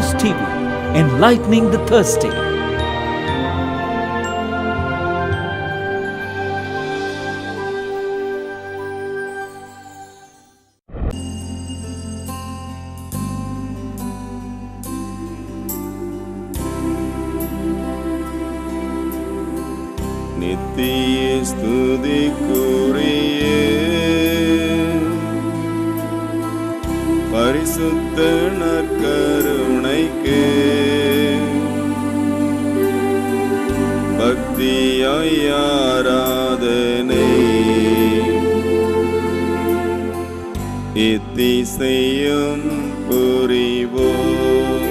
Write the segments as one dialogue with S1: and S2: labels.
S1: News TV, enlightening the thirsty.
S2: நித்திய ஸ்துதிக்குரிய பரிசுத்த நற்கருணைக்கு பக்தியாய் ஆராதனை இத்திசையும் புரிவோம்.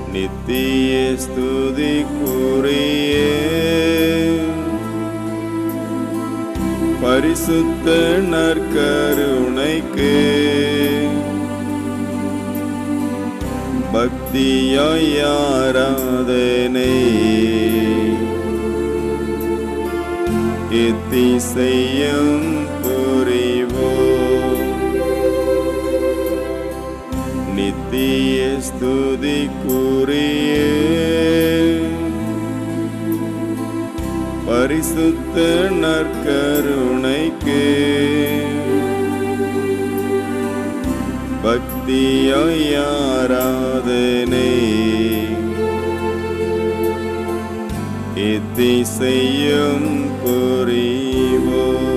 S2: நித்திய ஸ்துதிக்குரிய பரிசுத்த நற்கருணைக்கு பக்தியாய் ஆராதனை இத்திசையும் புரிவோம். நித்திய ஸ்துதிக்குரிய பரிசுத்த நற்கருணைக்கு பக்தியாய் ஆராதனை இத்திசையும் புரிவோம்.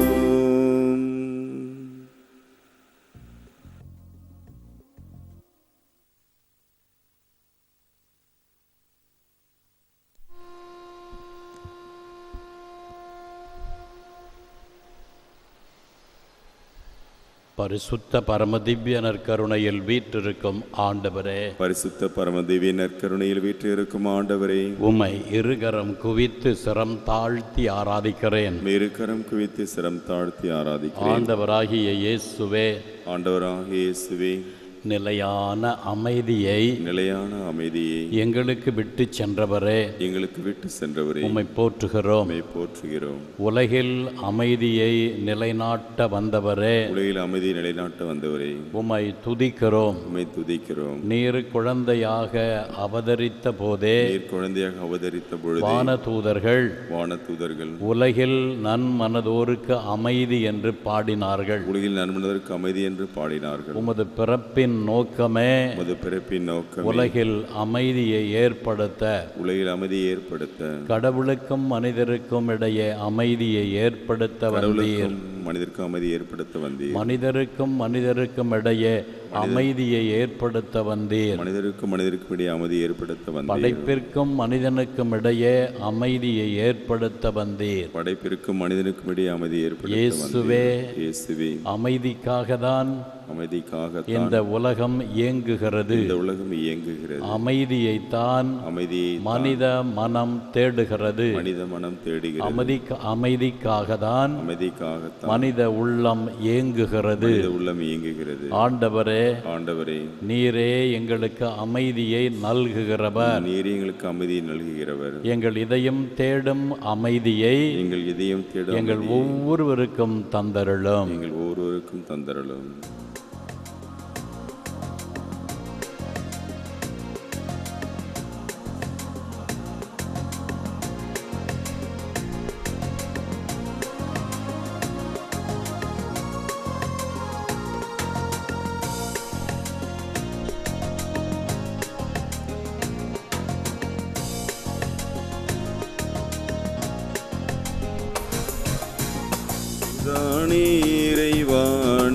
S3: பரிசுத்த பரமதிவ்ய நற்கருணையில் வீற்றிருக்கும் ஆண்டவரே,
S2: பரிசுத்த பரமதிவ்ய நற்கருணையில் வீற்றிருக்கும் ஆண்டவரே,
S3: உம்மை இருகரம் குவித்து சிரம் தாழ்த்தி ஆராதிக்கிறேன்.
S2: இருகரம் குவித்து சிரம் தாழ்த்தி ஆராதிக்கிறேன்.
S3: ஆண்டவராகிய இயேசுவே,
S2: ஆண்டவராகிய இயேசுவே,
S3: நிலையான அமைதியை எங்களுக்கு விட்டு சென்றவரே,
S2: எங்களுக்கு விட்டு சென்றவரே,
S3: உம்மை போற்றுகிறோம்.
S2: போற்றுகிறோம்.
S3: உலகில் அமைதியை நிலைநாட்ட வந்தவரே,
S2: உலகில் அமைதியை நிலைநாட்ட வந்தவரே,
S3: உம்மை துதிக்கிறோம்.
S2: உம்மை துதிக்கிறோம்.
S3: நீர் குழந்தையாக அவதரித்த போதே, வானதூதர்கள் உலகில் நன்மனதோருக்கு அமைதி என்று பாடினார்கள். உமது பிறப்பின் நோக்கமே உலகில் அமைதியை ஏற்படுத்த, கடவுளுக்கும் மனிதருக்கும் இடையே அமைதியை ஏற்படுத்த வந்தீர். மனிதருக்கும் மனிதருக்கும் இடையே அமைதியை ஏற்படுத்த வந்தீர். படைப்பிற்கும் மனிதனுக்கும் இடையே அமைதியை ஏற்படுத்த வந்தீர். இயேசுவே, அமைதிக்காக தான் இந்த உலகம் இயங்குகிறது. அமைதியைத்தான் மனித மனம் தேடுகிறது. அமைதிக்காக தான் மனித உள்ளம் இயங்குகிறது. ஆண்டவரே, நீரே எங்களுக்கு அமைதியை நல்குகிறவர். எங்கள் இதயம் தேடும் அமைதியை எங்கள் ஒவ்வொருவருக்கும் தந்தருளும்.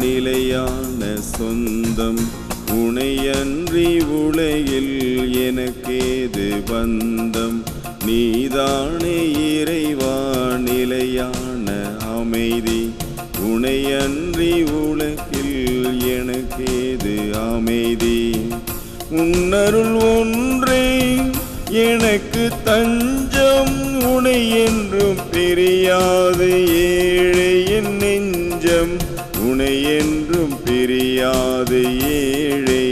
S2: நிலையான சொந்தம் உனையன்றி உலகில் எனக்கேது பந்தம். நீதானே இறைவா நிலையான அமைதி, உனையன்றி உலகில் எனக்கேது அமைதி. உன்னருள் ஒன்றே எனக்கு தஞ்சம், உனை என்றும் பிரியாது ஏழை என் நெஞ்சம். உனை என்றும் பிரியாது ஏழை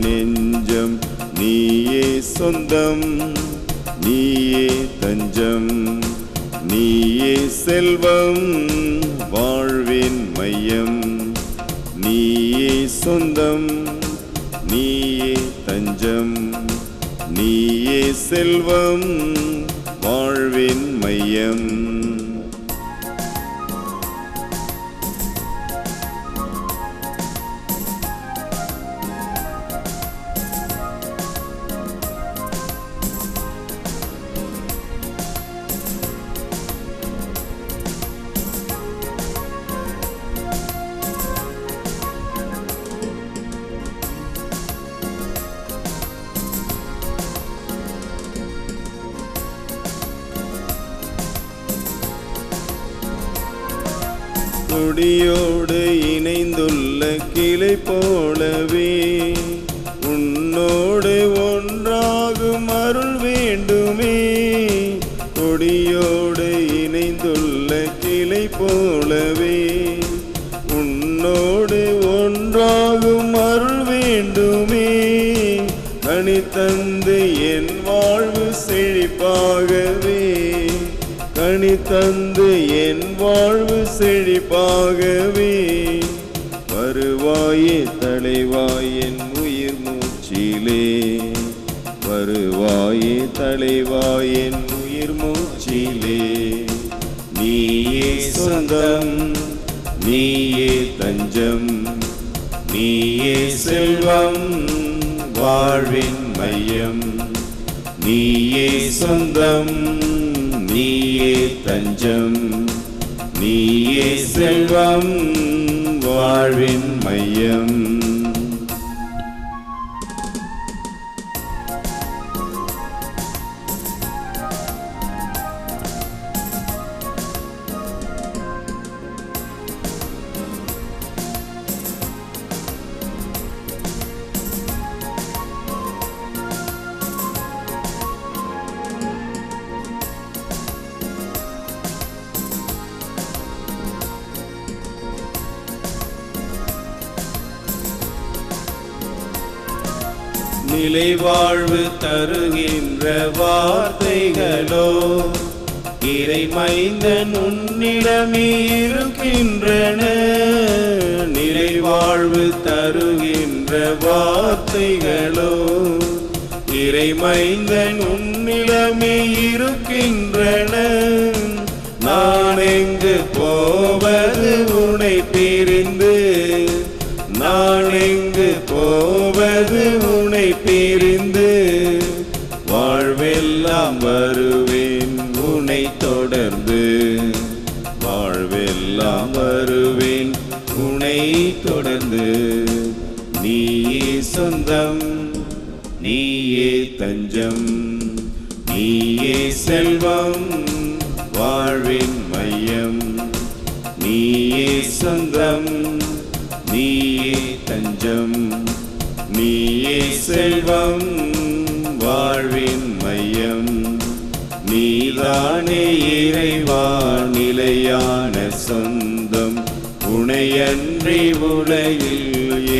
S2: நெஞ்சம். நீயே சொந்தம், நீயே தஞ்சம், நீயே செல்வம், வாழ்வின் மையம். நீயே சொந்தம், நீயே தஞ்சம், நீயே செல்வம், வாழ்வின் மையம். கொடியோடு இணைந்துள்ள கிளை போலவே உன்னோடு ஒன்றாகும் அருள் வேண்டுமே. கொடியோடு இணைந்துள்ள கிளை போலவே உன்னோடு ஒன்றாகும் அருள் வேண்டுமே. கனி தந்து என் வாழ்வு செழிப்பாகவே, கனி தந்து என் வாழ்வு செழிப்பாகவே. வருவாயே தலைவாய் என் உயிர் மூச்சிலே, வருவாயே தலைவாய் என் உயிர் மூச்சிலே. நீயே சொந்தம், நீயே தஞ்சம், நீயே செல்வம், வாழ்வின் மையம். நீயே சொந்தம், நீயே தஞ்சம், நீயே செல்வம், வாழ்வின் மையம். நிலை வாழ்வு தருகின்ற வார்த்தைகளோ இறை மைந்தன் உன்னிடமே இருக்கின்றன. நிலை வாழ்வு தருகின்ற வார்த்தைகளோ இறை மைந்தன் உன்னிடமே இருக்கின்றன. நான் எங்கு போவது உன்னை பிரிந்து, நான் எங்கு போவது உன்னை பிரிந்து, வாழ்வெல்லாம் வருவேன் உன்னை தொடர்ந்து, வாழ்வெல்லாம் வருவேன் உன்னை தொடர்ந்து. நீயே சொந்தம், நீயே தஞ்சம், நீயே செல்வம், வாழ்வின் மையம். நீயே சொந்தம், நீயே தஞ்சம், நீயே செல்வம், வாழ்வின் மையம். நீதானே இறைவா நிலையான சொந்தம், உனையன்றி உலகில்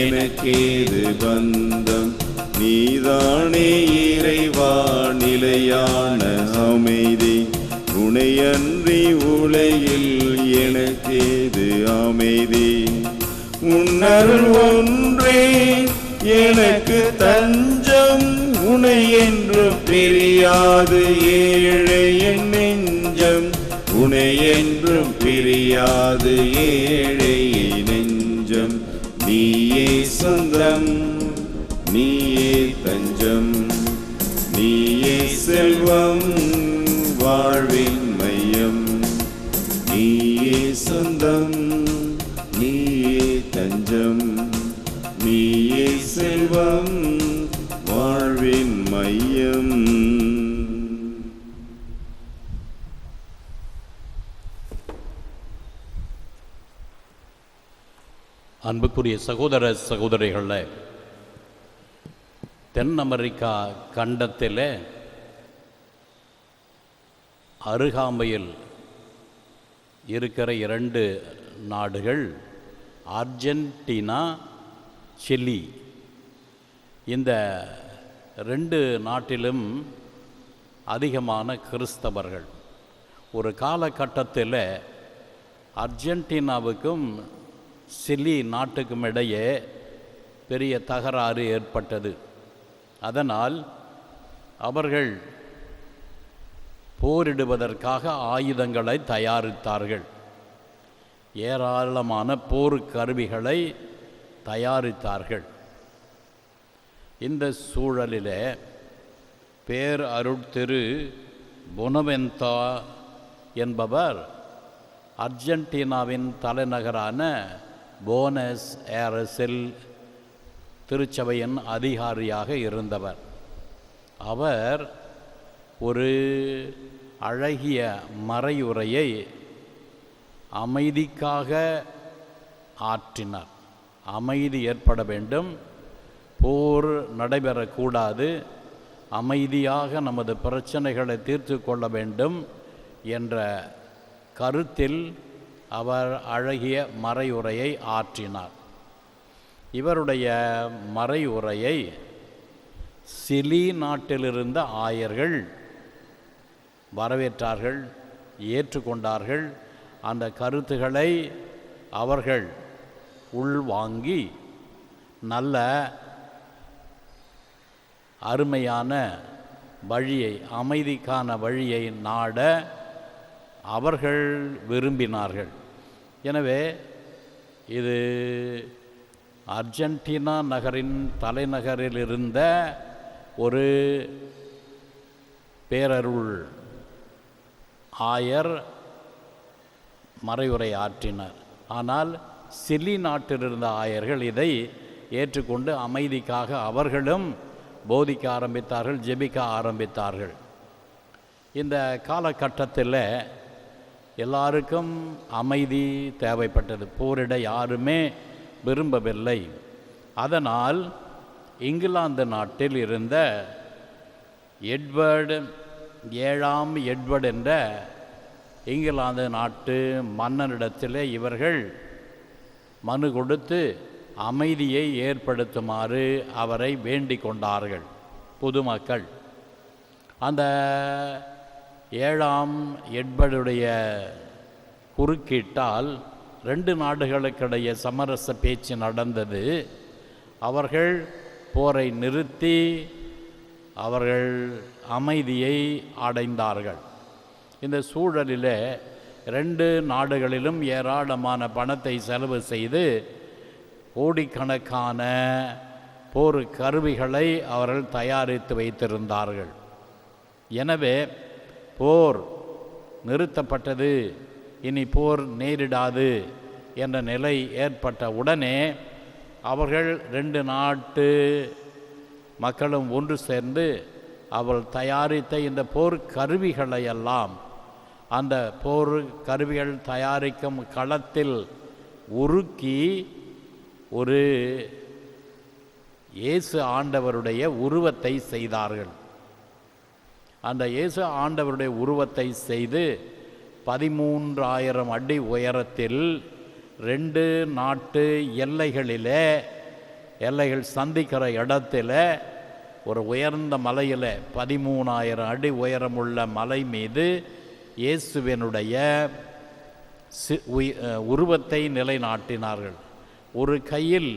S2: எனக்கேது பந்தம். நீதானே இறைவா நிலையான அமைதி, உனையன்றி உலகில் எனக்கேது அமைதி. உன்னருள் ஒன்றே எனக்கு தஞ்சம், உனை என்று பிரியாது ஏழை என் நெஞ்சம், உனை என்றும் பிரியாது ஏழை நெஞ்சம். நீயே சொந்தம், நீயே தஞ்சம், நீயே செல்வம், வாழ்வின் மையம். நீயே சொந்தம், நீயே தஞ்சம், நீயே செல்வம், வாழ்வின் மையம்.
S3: அன்புக்குரிய சகோதர சகோதரிகளே, தென் அமெரிக்கா கண்டத்தில் அருகாமையில் இருக்கிற 2 நாடுகள் அர்ஜென்டினா, சிலி. இந்த 2 நாட்டிலும் அதிகமான கிறிஸ்தவர்கள். ஒரு காலகட்டத்தில் அர்ஜென்டினாவுக்கும் சிலி நாட்டுக்கும் இடையே பெரிய தகராறு ஏற்பட்டது. அதனால் அவர்கள் போரிடுவதற்காக ஆயுதங்களை தயாரித்தார்கள். ஏராளமான போர் கருவிகளை தயாரித்தார்கள். இந்த சூழலிலே பேர் அருட்திரு பொனவென்தா என்பவர் அர்ஜென்டினாவின் தலைநகரான போனஸ் ஏரஸில் திருச்சபையின் அதிகாரியாக இருந்தவர். அவர் ஒரு அழகிய மறையுரையை அமைதிக்காக ஆற்றினார். அமைதி ஏற்பட வேண்டும், போர் நடைபெறக்கூடாது, அமைதியாக நமது பிரச்சனைகளை தீர்த்து கொள்ள வேண்டும் என்ற கருத்தில் அவர் அழகிய மறையுரையை ஆற்றினார். இவருடைய மறையுரையை சிலி நாட்டிலிருந்த ஆயர்கள் வரவேற்றார்கள், ஏற்றுக்கொண்டார்கள். அந்த கருத்துக்களை அவர்கள் உள்வாங்கி நல்ல அருமையான வழியை, அமைதிக்கான வழியை நாட அவர்கள் விரும்பினார்கள். எனவே இது அர்ஜென்டினா நகரின் தலைநகரில் இருந்த ஒரு பேரருள் ஆயர் மறைவுரை ஆற்றினார். ஆனால் சிலி நாட்டிலிருந்த ஆயர்கள் இதை ஏற்றுக்கொண்டு அமைதிக்காக அவர்களும் போதிக்க ஆரம்பித்தார்கள், ஜெபிக்க ஆரம்பித்தார்கள். இந்த காலகட்டத்தில் எல்லாருக்கும் அமைதி தேவைப்பட்டது. போரிட யாருமே விரும்பவில்லை. அதனால் இங்கிலாந்து நாட்டில் இருந்த எட்வர்டு 7ஆம் எட்வர்டு என்ற இங்கிலாந்து நாட்டு மன்னனிடத்தில் இவர்கள் மனு கொடுத்து அமைதியை ஏற்படுத்துமாறு அவரை வேண்டிக் கொண்டார்கள் பொதுமக்கள். அந்த 7ஆம் எட்வர்டுடைய குறுக்கீட்டால் 2 நாடுகளுக்கிடையே சமரச பேச்சு நடந்தது. அவர்கள் போரை நிறுத்தி அவர்கள் அமைதியை அடைந்தார்கள். இந்த சூழலில் 2 நாடுகளிலும் ஏராளமான பணத்தை செலவு செய்து கோடிக்கணக்கான போர் கருவிகளை அவர்கள் தயாரித்து வைத்திருந்தார்கள். எனவே போர் நிறுத்தப்பட்டது, இனி போர் நேரிடாது என்ற நிலை ஏற்பட்ட உடனே அவர்கள் 2 நாட்டு மக்களும் ஒன்று சேர்ந்து அவள் தயாரித்த இந்த போர் கருவிகளையெல்லாம் அந்த போர் கருவிகள் தயாரிக்கும் களத்தில் உருக்கி ஒரு இயேசு ஆண்டவருடைய உருவத்தை செய்தார்கள். அந்த இயேசு ஆண்டவருடைய உருவத்தை செய்து 13,000 அடி உயரத்தில் 2 நாட்டு எல்லைகள் சந்திக்கிற இடத்துல ஒரு உயர்ந்த மலையில் 13,000 அடி உயரமுள்ள மலை மீது இயேசுவினுடைய உருவத்தை நிலைநாட்டினார்கள். ஒரு கையில்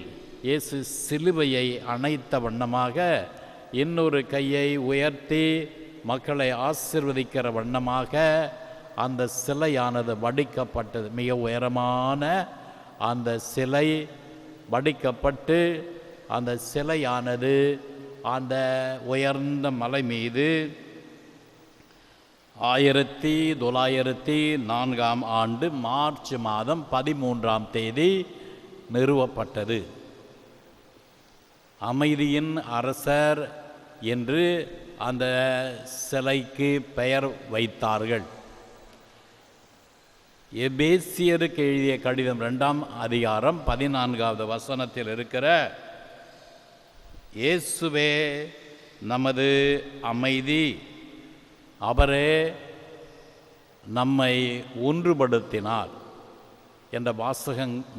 S3: இயேசு சிலுவையை அணைத்த வண்ணமாக, இன்னொரு கையை உயர்த்தி மக்களை ஆசீர்வதிக்கிற வண்ணமாக அந்த சிலையானது வடிக்கப்பட்டது. மிக உயரமான அந்த சிலை வடிக்கப்பட்டு அந்த சிலையானது அந்த உயர்ந்த மலை மீது 1904ஆம் ஆண்டு மார்ச் மாதம் 13ஆம் தேதி நிறுவப்பட்டது. அமைதியின் அரசர் என்று அந்த சிலைக்கு பெயர் வைத்தார்கள். எபேசியருக்கு எழுதிய கடிதம் 2ஆம் அதிகாரம் 14வது வசனத்தில் இருக்கிற இயேசுவே நமது அமைதி, அவரே நம்மை ஒன்றுபடுத்தினார் என்ற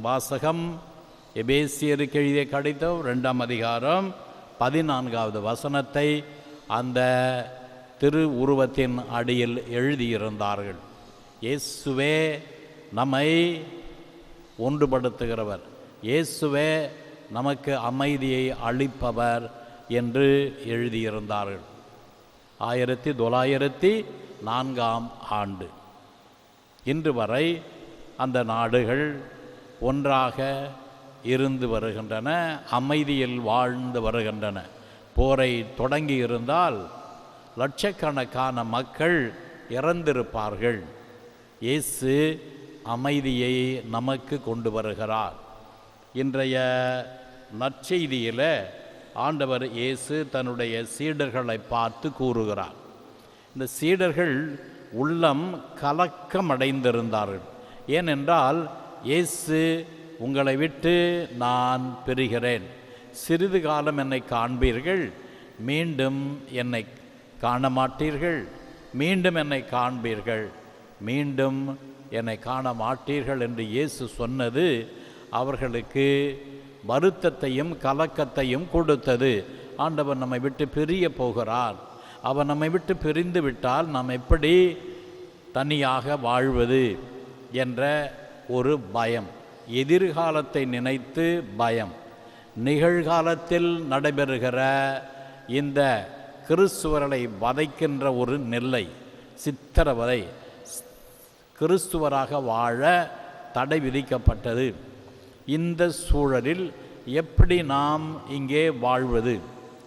S3: வாசகம் எபேசியருக்கு எழுதிய கடிதம் 2ஆம் அதிகாரம் 14வது வசனத்தை அந்த திரு உருவத்தின் அடியில் எழுதியிருந்தார்கள். இயேசுவே நம்மை ஒன்றுபடுத்துகிறவர், இயேசுவே நமக்கு அமைதியை அளிப்பவர் என்று எழுதியிருந்தார்கள். 1904 ஆண்டு. இன்று வரை அந்த நாடுகள் ஒன்றாக இருந்து வருகின்றன, அமைதியில் வாழ்ந்து வருகின்றன. போரை தொடங்கி இருந்தால் லட்சக்கணக்கான மக்கள் இறந்திருப்பார்கள். இயேசு அமைதியை நமக்கு கொண்டு வருகிறார். இன்றைய நற்செய்தியில் ஆண்டவர் இயேசு தன்னுடைய சீடர்களை பார்த்து கூறுகிறார். இந்த சீடர்கள் உள்ளம் கலக்கமடைந்திருந்தார்கள். ஏனென்றால் இயேசு, உங்களை விட்டு நான் பிரிகிறேன், சிறிது காலம் என்னை காண்பீர்கள், மீண்டும் என்னை காண மாட்டீர்கள், மீண்டும் என்னை காண்பீர்கள், மீண்டும் என்னை காண மாட்டீர்கள் என்று இயேசு சொன்னது அவர்களுக்கு வருத்தத்தையும் கலக்கத்தையும் கொடுத்தது. ஆண்டவர் நம்மை விட்டு பிரிய போகிறார், அவர் நம்மை விட்டு பிரிந்து விட்டால் நாம் எப்படி தனியாக வாழ்வது என்ற ஒரு பயம், எதிர்காலத்தை நினைத்து பயம். நிகழ்காலத்தில் நடைபெறுகிற இந்த கிறிஸ்துவர்களை வதைக்கின்ற ஒரு நிலை, சித்திரவதை, கிறிஸ்துவராக வாழ தடை விதிக்கப்பட்டது. இந்த சூழலில் எப்படி நாம் இங்கே வாழ்வது?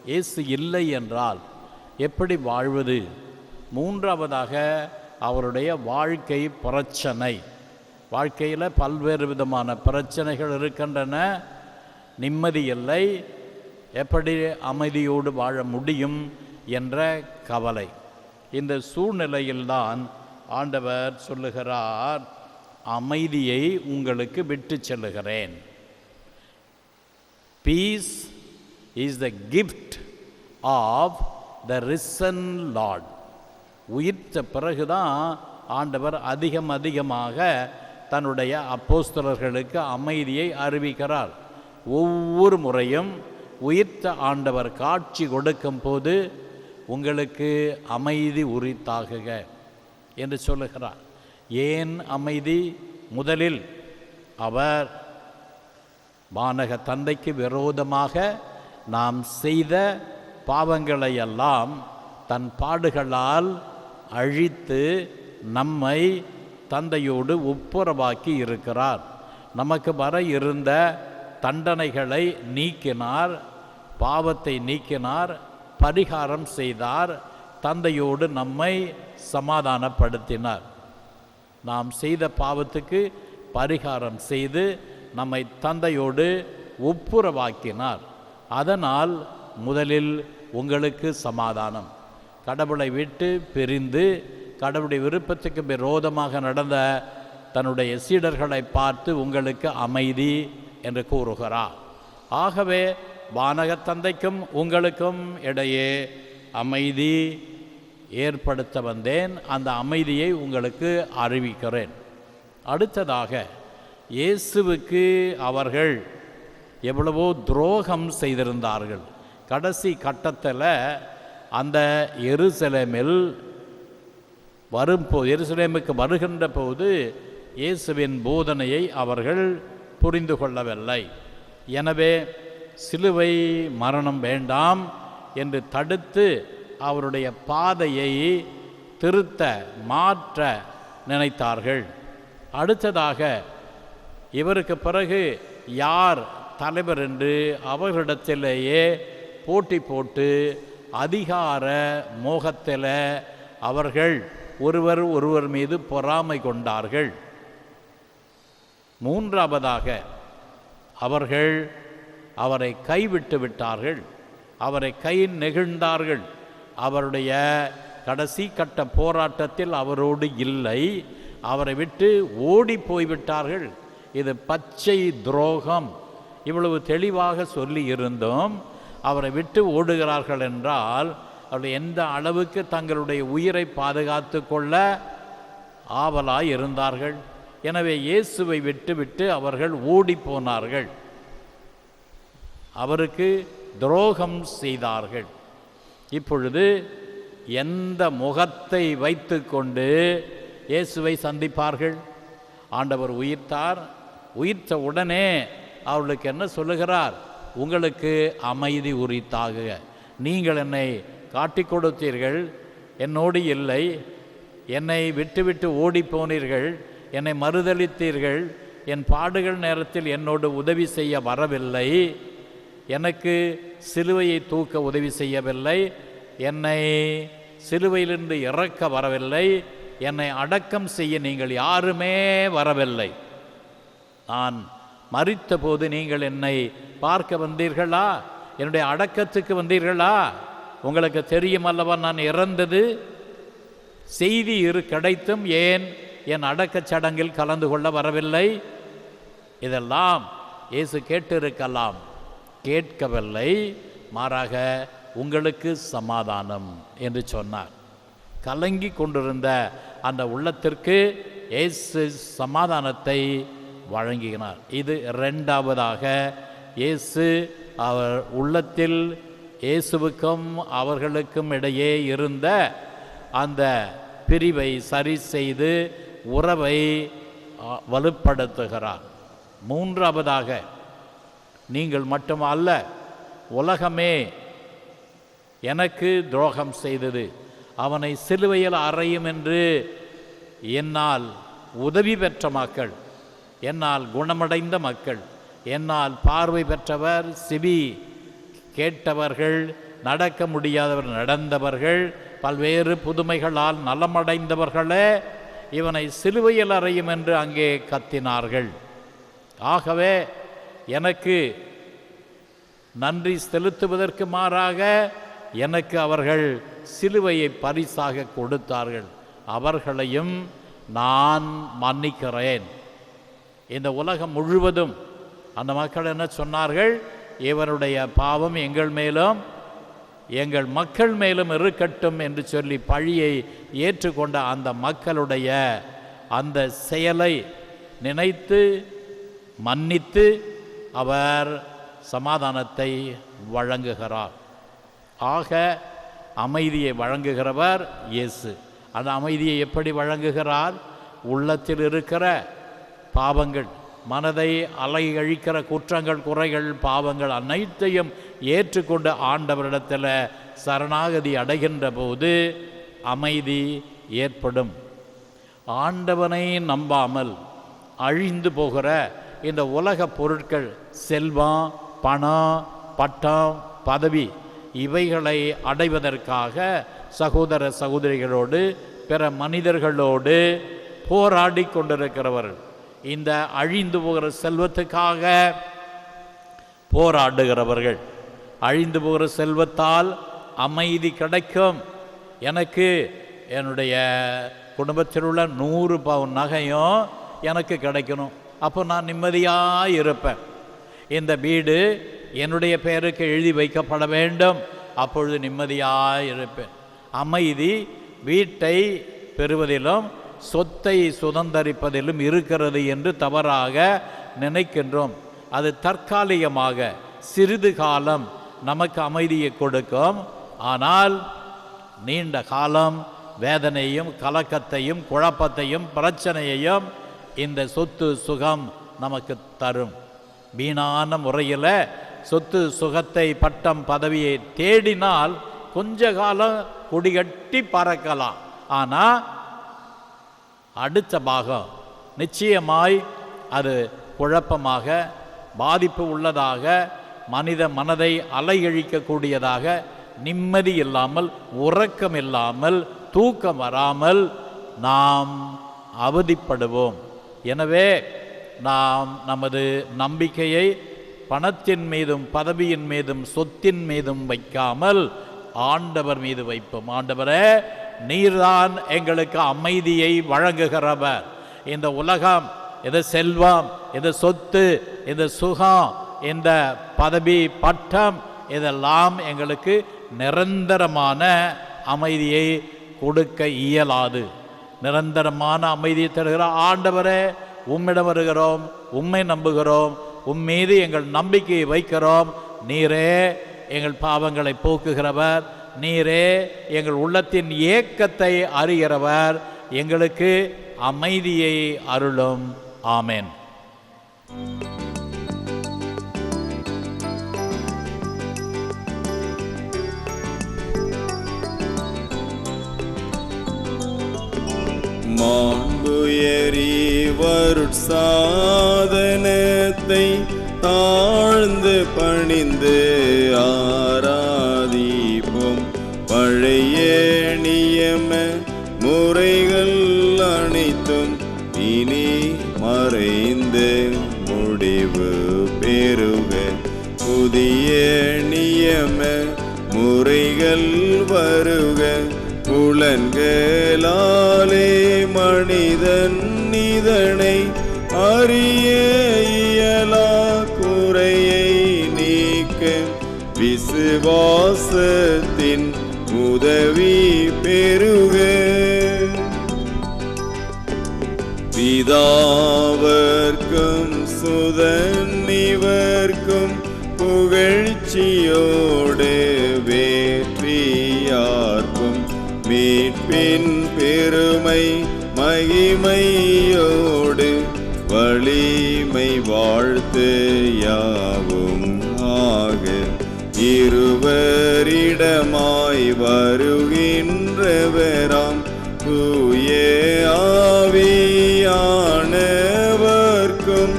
S3: இயேசு இல்லை என்றால் எப்படி வாழ்வது? மூன்றாவதாக அவருடைய வாழ்க்கை பிரச்சனை. வாழ்க்கையில் பல்வேறு விதமான பிரச்சனைகள் இருக்கின்றன. நிம்மதி இல்லை, எப்படி அமைதியோடு வாழ முடியும் என்ற கவலை. இந்த சூழ்நிலையில்தான் ஆண்டவர் சொல்லுகிறார், அமைதியை உங்களுக்கு விட்டு செல்லுகிறேன். Peace is the gift of the risen lord. உயிர்த்த பிறகுதான் ஆண்டவர் அதிகமாக தன்னுடைய அப்போஸ்தலர்களுக்கு அமைதியை அறிவிக்கிறார். ஒவ்வொரு முறையும் உயிர்த்த ஆண்டவர் காட்சி கொடுக்கும் போது உங்களுக்கு அமைதி உரித்தாகுக என்று சொல்லுகிறார். ஏன் அமைதி? முதலில் அவர் வானக தந்தைக்கு விரோதமாக நாம் செய்த பாவங்களையெல்லாம் தன் பாடுகளால் அழித்து நம்மை தந்தையோடு ஒப்புரவாக்கி இருக்கிறார். நமக்கு வர இருந்த தண்டனைகளை நீக்கினார், பாவத்தை நீக்கினார், பரிகாரம் செய்தார், தந்தையோடு நம்மை சமாதானப்படுத்தினார். நாம் செய்த பாவத்துக்கு பரிகாரம் செய்து நம்மை தந்தையோடு ஒப்புரவாக்கினார். அதனால் முதலில் உங்களுக்கு சமாதானம். கடவுளை விட்டு பிரிந்து கடவுளுடைய விருப்பத்துக்கு விரோதமாக நடந்த தன்னுடைய சீடர்களை பார்த்து உங்களுக்கு அமைதி என்று கூறுகிறார். ஆகவே வானக தந்தைக்கும் உங்களுக்கும் இடையே அமைதி ஏற்படுத்த வந்தேன், அந்த அமைதியை உங்களுக்கு அறிவிக்கிறேன். அடுத்ததாக, இயேசுவுக்கு அவர்கள் எவ்வளவோ துரோகம் செய்திருந்தார்கள். கடைசி கட்டத்தில் அந்த எருசலேமுக்கு வருகின்ற போது இயேசுவின் போதனையை அவர்கள் புரிந்து கொள்ளவில்லை. எனவே சிலுவை மரணம் வேண்டாம் என்று தடுத்து அவருடைய பாதையை மாற்ற நினைத்தார்கள். அடுத்ததாக, இவருக்கு பிறகு யார் தலைவர் என்று அவர்களிடத்திலேயே போட்டி போட்டு அதிகார மோகத்தில் அவர்கள் ஒருவர் மீது பொறாமை கொண்டார்கள். மூன்றாவதாக, அவர்கள் அவரை கைவிட்டு விட்டார்கள், அவரை கை நெகிழ்ந்தார்கள். அவருடைய கடைசி கட்ட போராட்டத்தில் அவரோடு இல்லை, அவரை விட்டு ஓடி போய்விட்டார்கள். இது பச்சை துரோகம். இவ்வளவு தெளிவாக சொல்லி இருந்தோம். அவரை விட்டு ஓடுகிறார்கள் என்றால் அவர்கள் எந்த அளவுக்கு தங்களுடைய உயிரை பாதுகாத்து கொள்ள ஆவலாய் இருந்தார்கள். எனவே இயேசுவை விட்டுவிட்டு அவர்கள் ஓடி போனார்கள், அவருக்கு துரோகம் செய்தார்கள். இப்பொழுது எந்த முகத்தை வைத்து கொண்டு இயேசுவை சந்திப்பார்கள்? ஆண்டவர் உயிர்த்தார். உயிர்த்த உடனே அவர்களுக்கு என்ன சொல்லுகிறார்? உங்களுக்கு அமைதி உரித்தாக. நீங்கள் என்னை காட்டிக் கொடுத்தீர்கள், என்னோடு இல்லை, என்னை விட்டுவிட்டு ஓடி போனீர்கள், என்னை மறுதலித்தீர்கள், என் பாடுகள் நேரத்தில் என்னோடு உதவி செய்ய வரவில்லை, எனக்கு சிலுவையை தூக்க உதவி செய்யவில்லை, என்னை சிலுவையிலிருந்து இறக்க வரவில்லை, என்னை அடக்கம் செய்ய நீங்கள் யாருமே வரவில்லை. நான் மரித்த போது நீங்கள் என்னை பார்க்க வந்தீர்களா? என்னுடைய அடக்கத்துக்கு வந்தீர்களா? உங்களுக்கு தெரியும் அல்லவா நான் இறந்தது? செய்தி கிடைத்தும் ஏன் என் அடக்கச் சடங்கில் கலந்து கொள்ள வரவில்லை? இதெல்லாம் இயேசு கேட்டிருக்கலாம், கேட்கவில்லை. மாறாக உங்களுக்கு சமாதானம் என்று சொன்னார். கலங்கி கொண்டிருந்த அந்த உள்ளத்திற்கு இயேசு சமாதானத்தை வழங்கினார். இது இரண்டாவதாக இயேசு அவர் உள்ளத்தில் இயேசுவுக்கும் அவர்களுக்கும் இடையே இருந்த அந்த பிரிவை சரி செய்து உறவை வலுப்படுத்துகிறார். மூன்றாவதாக, நீங்கள் மட்டும் அல்ல, உலகமே எனக்கு துரோகம் செய்தது, அவனை சிலுவையில் அறையும் என்று என்னால் உதவி பெற்ற மக்கள், என்னால் குணமடைந்த மக்கள், என்னால் பார்வை பெற்றவர், செவி கேட்டவர்கள், நடக்க முடியாதவர் நடந்தவர்கள், பல்வேறு புதுமைகளால் நலமடைந்தவர்களே இவனை சிலுவையில் அறையும் என்று அங்கே கத்தினார்கள். ஆகவே எனக்கு நன்றி செலுத்துவதற்கு மாறாக எனக்கு அவர்கள் சிலுவையை பரிசாக கொடுத்தார்கள், அவர்களையும் நான் மன்னிக்கிறேன். இந்த உலகம் முழுவதும் அந்த மக்கள் என்ன சொன்னார்கள்? இவருடைய பாவம் எங்கள் மேலும் எங்கள் மக்கள் மேலும் இருக்கட்டும் என்று சொல்லி பழியை ஏற்றுக்கொண்ட அந்த மக்களுடைய அந்த செயலை நினைத்து மன்னித்து அவர் சமாதானத்தை வழங்குகிறார். ஆக அமைதியை வழங்குகிறவர் இயேசு. அந்த அமைதியை எப்படி வழங்குகிறார்? உள்ளத்தில் இருக்கிற பாவங்கள், மனதை அலையழிக்கிற குற்றங்கள், குறைகள், பாவங்கள் அனைத்தையும் ஏற்றுக்கொண்டு ஆண்டவரிடத்தில் சரணாகதி அடைகின்ற போது அமைதி ஏற்படும். ஆண்டவனை நம்பாமல் அழிந்து போகிற இந்த உலக பொருட்கள், செல்வம், பணம், பட்டம், பதவி, இவைகளை அடைவதற்காக சகோதர சகோதரிகளோடு பிற மனிதர்களோடு போராடி கொண்டிருக்கிறவர்கள், இந்த அழிந்து போகிற செல்வத்துக்காக போராடுகிறவர்கள். அழிந்து போகிற செல்வத்தால் அமைதி கிடைக்கும். எனக்கு என்னுடைய குடும்பத்தில் உள்ள 100 பவுன் நகையும் எனக்கு கிடைக்கணும், அப்போ நான் நிம்மதியாக இருப்பேன். இந்த வீடு என்னுடைய பெயருக்கு எழுதி வைக்கப்பட வேண்டும், அப்பொழுது நிம்மதியாக இருப்பேன். அமைதி வீட்டை பெறுவதிலும் சொத்தை சுதந்தரிப்பதிலும் இருக்கிறது என்று தவறாக நினைக்கின்றோம். அது தற்காலிகமாக சிறிது காலம் நமக்கு அமைதியை கொடுக்கும், ஆனால் நீண்ட காலம் வேதனையும் கலக்கத்தையும் குழப்பத்தையும் பிரச்சனையையும் இந்த சொத்து சுகம் நமக்கு தரும். வீணான முறையில் சொத்து சுகத்தை, பட்டம், பதவியை தேடினால் கொஞ்ச காலம் கொடிகட்டி பறக்கலாம், ஆனால் அடுத்த பாகம் நிச்சயமாய் அது குழப்பமாக, பாதிப்பு உள்ளதாக, மனித மனதை அலையழிக்கக்கூடியதாக, நிம்மதி இல்லாமல், உறக்கம் இல்லாமல், தூக்கம் வராமல் நாம் அவதிப்படுவோம். எனவே நாம் நமது நம்பிக்கையை பணத்தின் மீதும் பதவியின் மீதும் சொத்தின் மீதும் வைக்காமல் ஆண்டவர் மீது வைப்போம். ஆண்டவரே, நீர்தான் எங்களுக்கு அமைதியை வழங்குகிறவர். இந்த உலகம், இந்த செல்வம், இந்த சொத்து, இந்த சுகம், இந்த பதவி, பட்டம், இதெல்லாம் எங்களுக்கு நிரந்தரமான அமைதியை கொடுக்க இயலாது. நிரந்தரமான அமைதியை தருகிற ஆண்டவரே, உம்மிடம் வருகிறோம், உம்மை நம்புகிறோம், உம்மீது எங்கள் நம்பிக்கையை வைக்கிறோம். நீரே எங்கள் பாவங்களை போக்குகிறவர், நீரே எங்கள் உள்ளத்தின் ஏக்கத்தை அறிகிறவர், எங்களுக்கு அமைதியை அருளும். ஆமென்.
S2: மாண்புயரி வருட்சாதனத்தை தாழ்ந்து பணிந்து ஆராதிப்போம். பழைய நியம முறைகள் அனைத்தும் இனி மறைந்து முடிவு பெறுக. புதிய நியம முறைகள் வருக. புலன்களாலே மனிதன் இதனை அறிய இயலா குறையை நீக்க விசுவாசத்தின் உதவி பெறுக. பிதாவர்க்கும் சுதன் இவர்க்கும் புகழ்ச்சியோடு வேற்றியார்க்கும் மீட்பின் பெருமை மகிமையோடு வலிமை வாழ்த்து யாவும் ஆக. இருவரிடமாய் வருகின்றவராம் தூய ஆவியானவர்க்கும்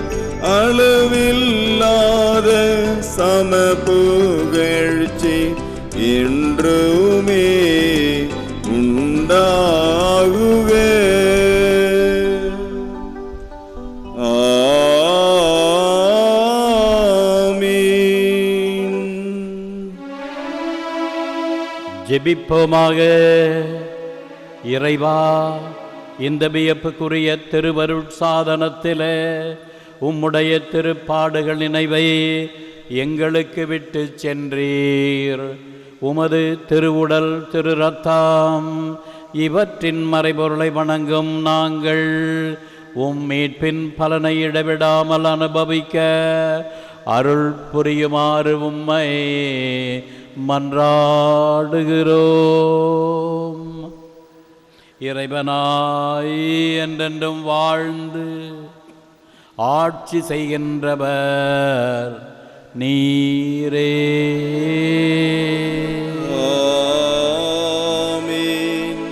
S2: அளவில்லாத சம புகழ்ச்சி என்றுமே உண்டாகுக. ஆமீன்.
S3: ஜெபிப்போமாக. இறைவா, இந்த வியப்புக்குரிய திருவருட்சாதனத்திலே உம்முடைய திருப்பாடுகள் நினைவை எங்களுக்கு விட்டு சென்றீர். உமது திருவுடல் திரு ரத்தம் இவற்றின் மறைபொருளை வணங்கும் நாங்கள் உம் மீட்பின் பலனை இடைவிடாமல் அனுபவிக்க அருள் புரியுமாறு உம்மை மன்றாடுகிறோம். இறைவனாய் என்றென்றும் வாழ்ந்து ஆட்சி செய்கின்றவர் நீரே.
S2: ஆமீன்.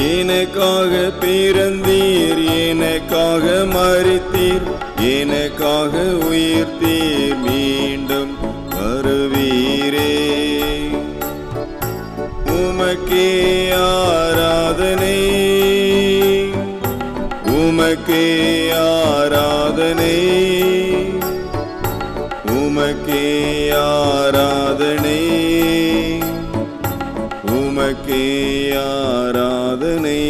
S2: எனக்காக பிறந்தீர், எனக்காக மரித்தீர், எனக்காக உயிர்த்தீர், மீண்டும் வருவீரே. உமக்கே ஆராதனை, உமக்கே ஆராதனை, உமக்கே ஆராதனை, உமக்கே ஆராதனை.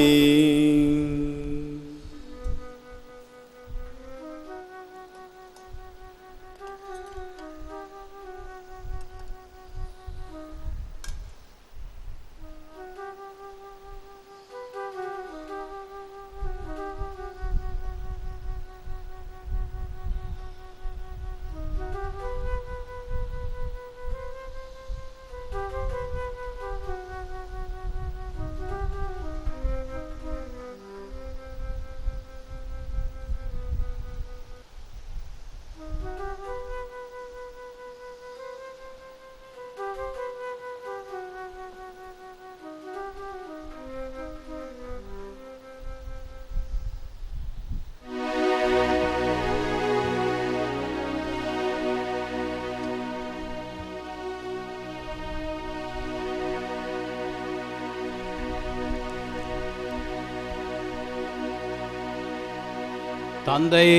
S3: தந்தை,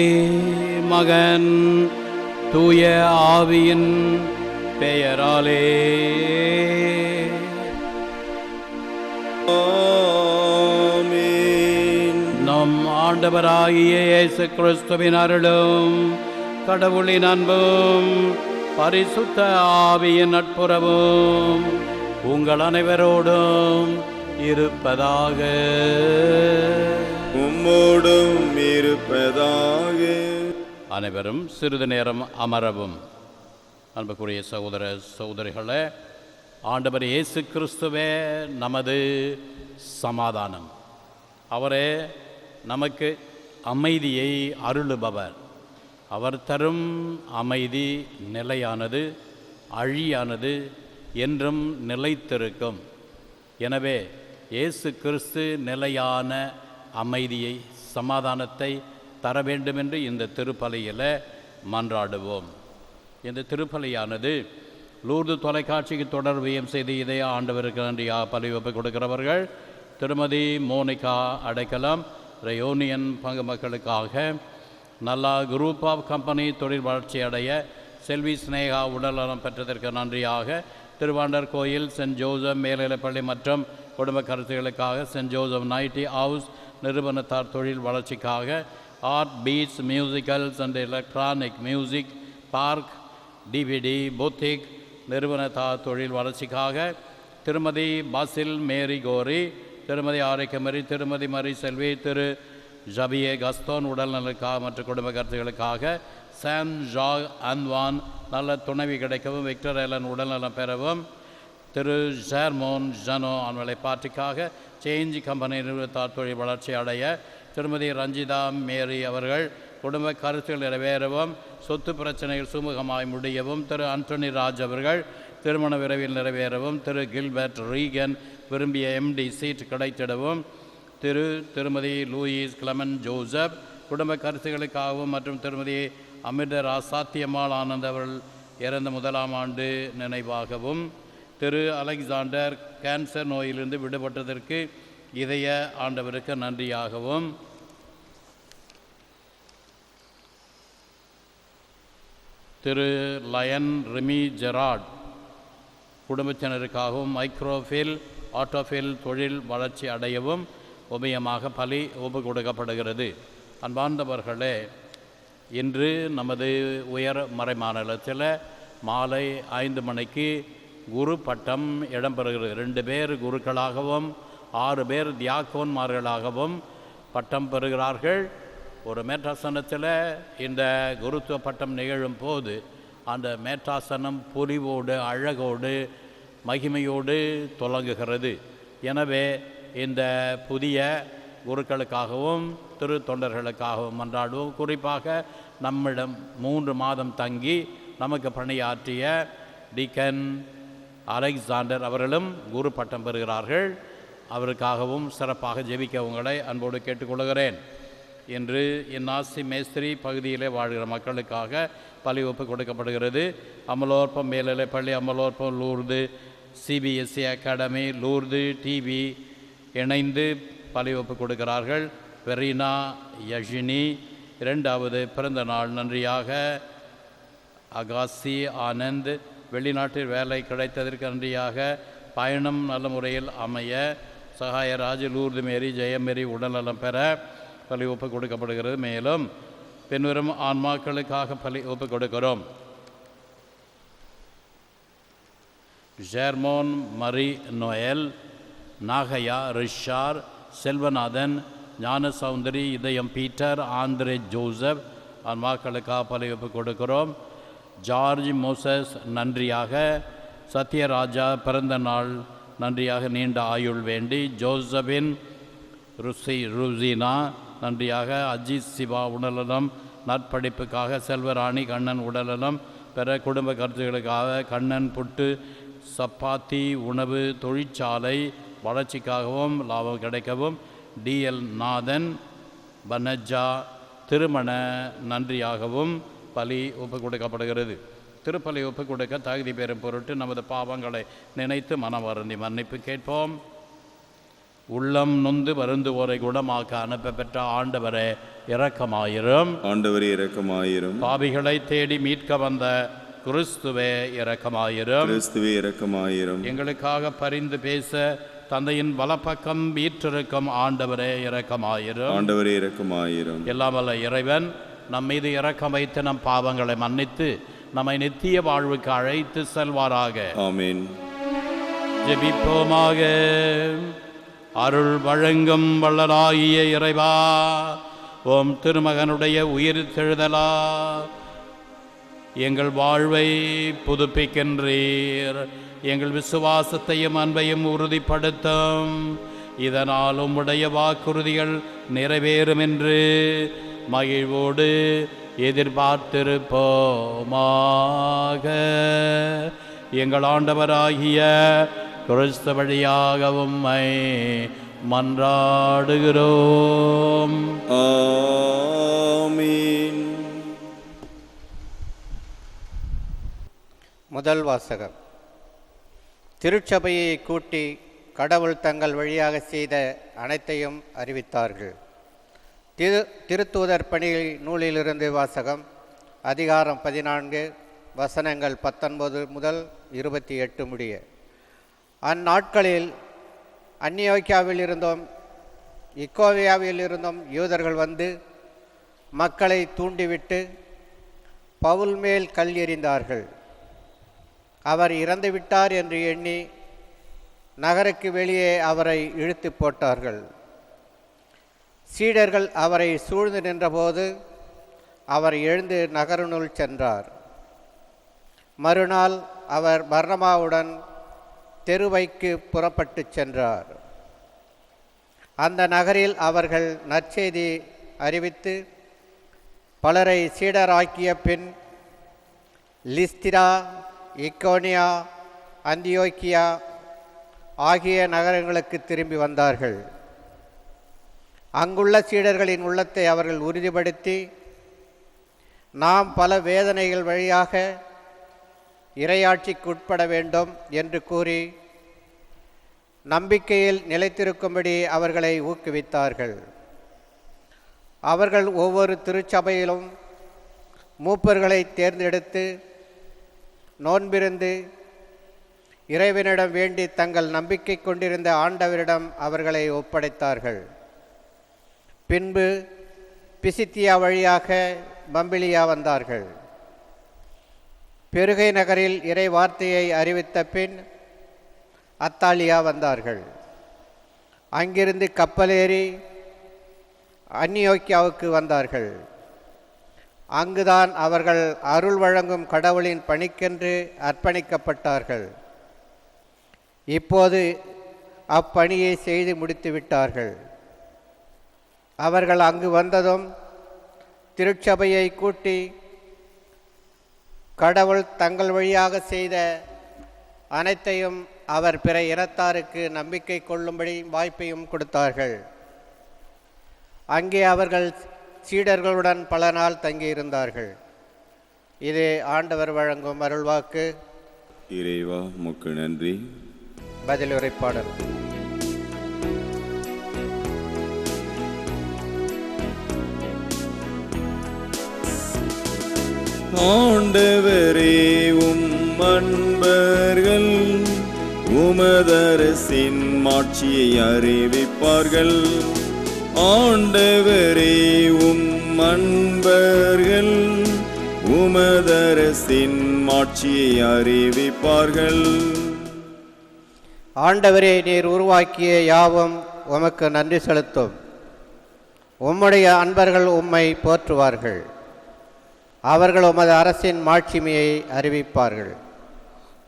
S3: மகன், தூய ஆவியின் பெயராலே
S2: ஆமென்.
S3: நம் ஆண்டவராகிய இயேசு கிறிஸ்துவின் அருளும் கடவுளின் அன்பும் பரிசுத்த ஆவியின் நட்புறவும் உங்கள் அனைவரோடும் இருப்பதாக.
S2: உம்மோடும் இருப்பதாக.
S3: அனைவரும் சிறிது நேரம் அமரவும். அன்புக்குரிய சகோதர சகோதரிகளே, ஆண்டவர் இயேசு கிறிஸ்துவே நமது சமாதானம். அவரே நமக்கு அமைதியை அருளுபவர். அவர் தரும் அமைதி நிலையானது, அழியானது, என்றும் நிலைத்திருக்கும். எனவே இயேசு கிறிஸ்து நிலையான அமைதியை, சமாதானத்தை தர வேண்டுமென்று இந்த திருப்பலியில் மன்றாடுவோம். இந்த திருப்பலியானது லூர்து தொலைக்காட்சிக்கு தொடர்பியம் செய்து இதய ஆண்டவருக்கு நன்றியாக பலி ஒப்புக் கொடுக்கிறவர்கள் திருமதி மோனிகா அடைக்கலம், ரயோனியன் பங்கு மக்களுக்காக, நல்லா குரூப் ஆஃப் கம்பெனி தொழில் வளர்ச்சி அடைய செல்வி ஸ்னேகா உடல்நலம் பெற்றதற்கு நன்றியாக, திருவாண்டர் கோயில், சென்ட் ஜோசப் மேல்நிலைப்பள்ளி மற்றும் குடும்ப கருத்துகளுக்காக, சென்ட் ஜோசப் நைட்டி ஹவுஸ் நிறுவனத்தார் தொழில் வளர்ச்சிக்காக, art beats musicals and electronic music park DVD பொத்திக் நிறுவனத்தார் தொழில் வளர்ச்சிக்காக, திருமதி பாசில் மேரி கோரி, திருமதி ஆரைக்கமரி, திருமதி மரி செல்வி, திரு ஜபியே கஸ்தோன் உடல்நலுக்காக மற்றும் குடும்ப கருத்துகளுக்காக, சான் ஜாக் அன்வான் நல்ல துணைவி கிடைக்கவும், விக்டர் ஏலன் உடல்நலம் பெறவும், திரு ஷேர்மோன் ஜனோ ஆண்மலை பார்ட்டிக்காக, சேஞ்ச் கம்பெனி நிறுவனத்தார் தொழில் வளர்ச்சி அடைய, திருமதி ரஞ்சிதா மேரி அவர்கள் குடும்ப கருத்துகள் நிறைவேறவும், சொத்து பிரச்சனைகள் சுமூகமாய் முடியவும், திரு அண்டோனி ராஜ் அவர்கள் திருமண விரைவில் நிறைவேறவும், திரு கில்பர்ட் ரீகன் விரும்பிய எம்டி சீட் கிடைத்திடவும், திருமதி லூயிஸ் கிளமன் ஜோசப் குடும்ப கருத்துகளுக்காகவும் மற்றும் திருமதி அமிர்தரா சாத்தியம்மாள் ஆனந்த் அவர்கள் இறந்த 1ஆம் ஆண்டு நினைவாகவும், திரு அலெக்சாண்டர் கேன்சர் நோயிலிருந்து விடுபட்டதற்கு இதய ஆண்டவருக்கு நன்றியாகவும், திரு லயன் ரிமி ஜெராட் குடும்பத்தினருக்காகவும், மைக்ரோஃபில் ஆட்டோஃபில் தொழில் வளர்ச்சி அடையவும் உபயமாக பலி ஒப்பு கொடுக்கப்படுகிறது. அன்பார்ந்தவர்களே, இன்று நமது உயர் மறைமாநிலத்தில் மாலை 5 மணிக்கு குரு பட்டம் இடம்பெறுகிறது. 2 பேர் குருக்களாகவும் 6 பேர் தியாகோன்மார்களாகவும் பட்டம் பெறுகிறார்கள். ஒரு மேற்றாசனத்தில் இந்த குருத்துவ பட்டம் நிகழும் போது அந்த மேற்றாசனம் பொலிவோடு, அழகோடு, மகிமையோடு தொடங்குகிறது. எனவே இந்த புதிய குருக்களுக்காகவும் திரு தொண்டர்களுக்காகவும் மன்றாடுவோம். குறிப்பாக நம்மிடம் 3 மாதம் தங்கி நமக்கு பணியாற்றிய டீக்கன் அலெக்சாண்டர் அவர்களும் குரு பட்டம் பெறுகிறார்கள். அவருக்காகவும் சிறப்பாக ஜெபிக்க உங்களை அன்போடு கேட்டுக்கொள்கிறேன். இன்று இந்நாசி மேஸ்திரி பகுதியிலே வாழ்கிற மக்களுக்காக பலி ஒப்பு கொடுக்கப்படுகிறது. அமலோற்பம் மேல்நிலைப்பள்ளி, Amalorpam Lourdes CBSE academy, Lourdes TV இணைந்து பலி ஒப்பு கொடுக்கிறார்கள். வெரீனா யஷினி 2வது பிறந்த நாள் நன்றியாக, அகாசி ஆனந்த் வெளிநாட்டில் வேலை கிடைத்ததற்கு நன்றியாக, பயணம் நல்ல முறையில் அமைய, சகாயராஜ் லூர்து மேரி ஜெயமேரி உடல்நலம் பெற பலி ஒப்பு கொடுக்கப்படுகிறது. மேலும் பின்வரும் ஆன்மாக்களுக்காக பலி ஒப்பு கொடுக்கிறோம். ஜெர்மோன் மரி நோயல், நாகையா ரிஷார், செல்வநாதன், ஞான சௌந்தரி, இதயம் பீட்டர், ஆந்திரே ஜோசப் ஆன்மாக்களுக்காக பலி ஒப்பு கொடுக்கிறோம். ஜார்ஜ் மோசஸ் நன்றியாக, சத்யராஜா பிறந்த நாள் நன்றியாக நீண்ட ஆயுள் வேண்டி, ஜோசபின் ருசினா நன்றியாக, அஜித் சிவா உடல்நலம் நற்படிப்புக்காக, செல்வராணி கண்ணன் உடல்நலம் பெற குடும்ப கருத்துக்களுக்காக, கண்ணன் புட்டு சப்பாத்தி உணவு தொழிற்சாலை வளர்ச்சிக்காகவும் லாபம் கிடைக்கவும், டிஎல் நாதன் பனஜா திருமண நன்றியாகவும் பலி ஒப்பு கொடுக்கப்படுகிறது. திருப்பலி ஒப்பு கொடுக்க தகுதி பெறும் பொருட்டு நமது பாவங்களை நினைத்து மனம் வருந்தி மன்னிப்பு கேட்போம். உள்ளம் நொந்து வருந்துவோரை குணமாக்க அனுப்ப பெற்ற ஆண்டவரே இரக்கமாயிரும்.
S2: ஆண்டவரே இரக்கமாயிரும்.
S3: பாவிகளை தேடி மீட்க வந்த கிறிஸ்துவே இரக்கமாயிரும்.
S2: கிறிஸ்துவே இரக்கமாயிரும்.
S3: எங்களுக்காக பரிந்து பேச தந்தையின் வலப்பக்கம் வீற்றிருக்கும் ஆண்டவரே இரக்கமாயிரும்.
S2: ஆண்டவரே இரக்கமாயிரும்.
S3: எல்லாம் வல்ல இறைவன் நம் மீது இரக்கம் வைத்து நம் பாவங்களை மன்னித்து நம்மை நித்திய வாழ்வுக்கு அழைத்து செல்வாராக.
S2: ஆமென்.
S3: ஜெபிப்போமாக. அருள் வழங்கும் வள்ளலாகிய இறைவா, உம் திருமகனுடைய உயிர் தெழுதலா எங்கள் வாழ்வை புதுப்பிக்கின்றீர். எங்கள் விசுவாசத்தையும் அன்பையும் உறுதிப்படுத்தும். இதனால் உம்முடைய வாக்குறுதிகள் நிறைவேறும் என்று மகிழ்வோடு எதிர்பார்த்திருப்போமாக. எங்கள் ஆண்டவராகிய கிறிஸ்து வழியாக உம்மை மன்றாடுகிறோம்.
S2: ஆமீன்.
S4: முதல் வாசகம். திருச்சபையை கூட்டி கடவுள் தங்கள் வழியாக செய்த அனைத்தையும் அறிவித்தார்கள். திருத்தூதர் பணி நூலிலிருந்து வாசகம். அதிகாரம் 14, வசனங்கள் 19 முதல் 28 முடிய. அந்நாட்களில் அன்னியோக்கியாவில் இருந்தும் இக்கோவியாவில் இருந்தும் யூதர்கள் வந்து மக்களை தூண்டிவிட்டு பவுல் மேல் கல் எறிந்தார்கள். அவர் இறந்துவிட்டார் என்று எண்ணி நகருக்கு வெளியே அவரை இழுத்து போட்டார்கள். சீடர்கள் அவரை சூழ்ந்து நின்றபோது அவர் எழுந்து நகருனுள் சென்றார். மறுநாள் அவர் பர்னபாவுடன் தெருவைக்கு புறப்பட்டு சென்றார். அந்த நகரில் அவர்கள் நற்செய்தி அறிவித்து பலரை சீடராக்கிய பின் லிஸ்திரா, இக்கோனியா, அந்தியோக்கியா ஆகிய நகரங்களுக்கு திரும்பி வந்தார்கள். அங்குள்ள சீடர்களின் உள்ளத்தை அவர்கள் உறுதிப்படுத்தி, நாம் பல வேதனைகள் வழியாக இறையாட்சிக்கு உட்பட வேண்டும் என்று கூறி நம்பிக்கையில் நிலைத்திருக்கும்படி அவர்களை ஊக்குவித்தார்கள். அவர்கள் ஒவ்வொரு திருச்சபையிலும் மூப்பர்களை தேர்ந்தெடுத்து நோன்பிருந்து இறைவனிடம் வேண்டி தங்கள் நம்பிக்கை கொண்டிருந்த ஆண்டவரிடம் அவர்களை ஒப்படைத்தார்கள். பின்பு பிசித்தியா வழியாக பம்பிலியா வந்தார்கள். பெருகை நகரில் இறை வார்த்தையை அறிவித்த பின் அத்தாலியா வந்தார்கள். அங்கிருந்து கப்பலேறி அன்னியோக்கியாவுக்கு வந்தார்கள். அங்குதான் அவர்கள் அருள் வழங்கும் கடவுளின் பணிக்கென்று அர்ப்பணிக்கப்பட்டார்கள். இப்போது அப்பணியை செய்து முடித்து விட்டார்கள். அவர்கள் அங்கு வந்ததும் திருச்சபையை கூட்டி கடவுள் தங்கள் வழியாக செய்த அனைத்தையும் அவர் பிற இனத்தாருக்கு நம்பிக்கை கொள்ளும்படி வாய்ப்பையும் கொடுத்தார்கள். அங்கே அவர்கள் சீடர்களுடன் பல நாள் தங்கியிருந்தார்கள். இது ஆண்டவர் வழங்கும் அருள்வாக்கு.
S2: இறைவா உமக்கு நன்றி.
S4: பதிலுரைப்பாடல்.
S2: ஆண்டவரே உம் அன்பர்கள் உமதரசின் மாட்சியை அறிவிப்பார்கள். ஆண்டவரே உம் அன்பர்கள் உமதரசின் மாட்சியை அறிவிப்பார்கள்.
S4: ஆண்டவரே, நீர் உருவாக்கிய யாவும் உமக்கு நன்றி செலுத்தும். உம்முடைய அன்பர்கள் உம்மை போற்றுவார்கள். அவர்கள் உமது அரசின் மாட்சிமையை அறிவிப்பார்கள்.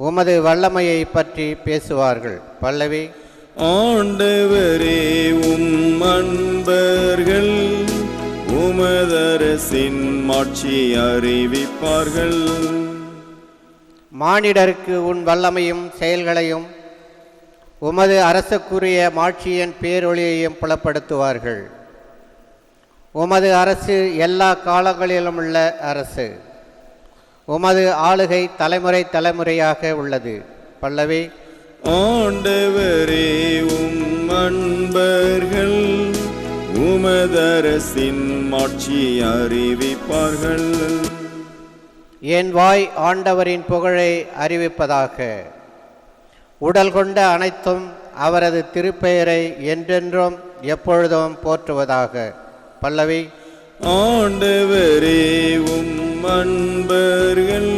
S4: உமது வல்லமையை பற்றி பேசுவார்கள். பல்லவி.
S2: ஆண்டவரே உம் அன்பர்கள் உமதரசின் மாட்சியை அறிவிப்பார்கள்.
S4: மானிடருக்கு உன் வல்லமையும் செயல்களையும் உமது அரசுக்குரிய மாட்சியின் பேரொளியையும் புலப்படுத்துவார்கள். உமது அரசு எல்லா காலங்களிலும் உள்ள அரசு. உமது ஆளுகை தலைமுறை தலைமுறையாக உள்ளது. பல்லவி.
S2: ஆண்டவரே உம் அன்பர்கள் உமதரசின் மாட்சியை அறிவிப்பார்கள்.
S4: என் வாய் ஆண்டவரின் புகழை அறிவிப்பதாக. உடல் கொண்ட அனைத்தும் அவரது திருப்பெயரை என்றென்றும் எப்பொழுதும் போற்றுவதாக. பல்லவி.
S2: ஆண்டவரே உம் அன்பர்கள்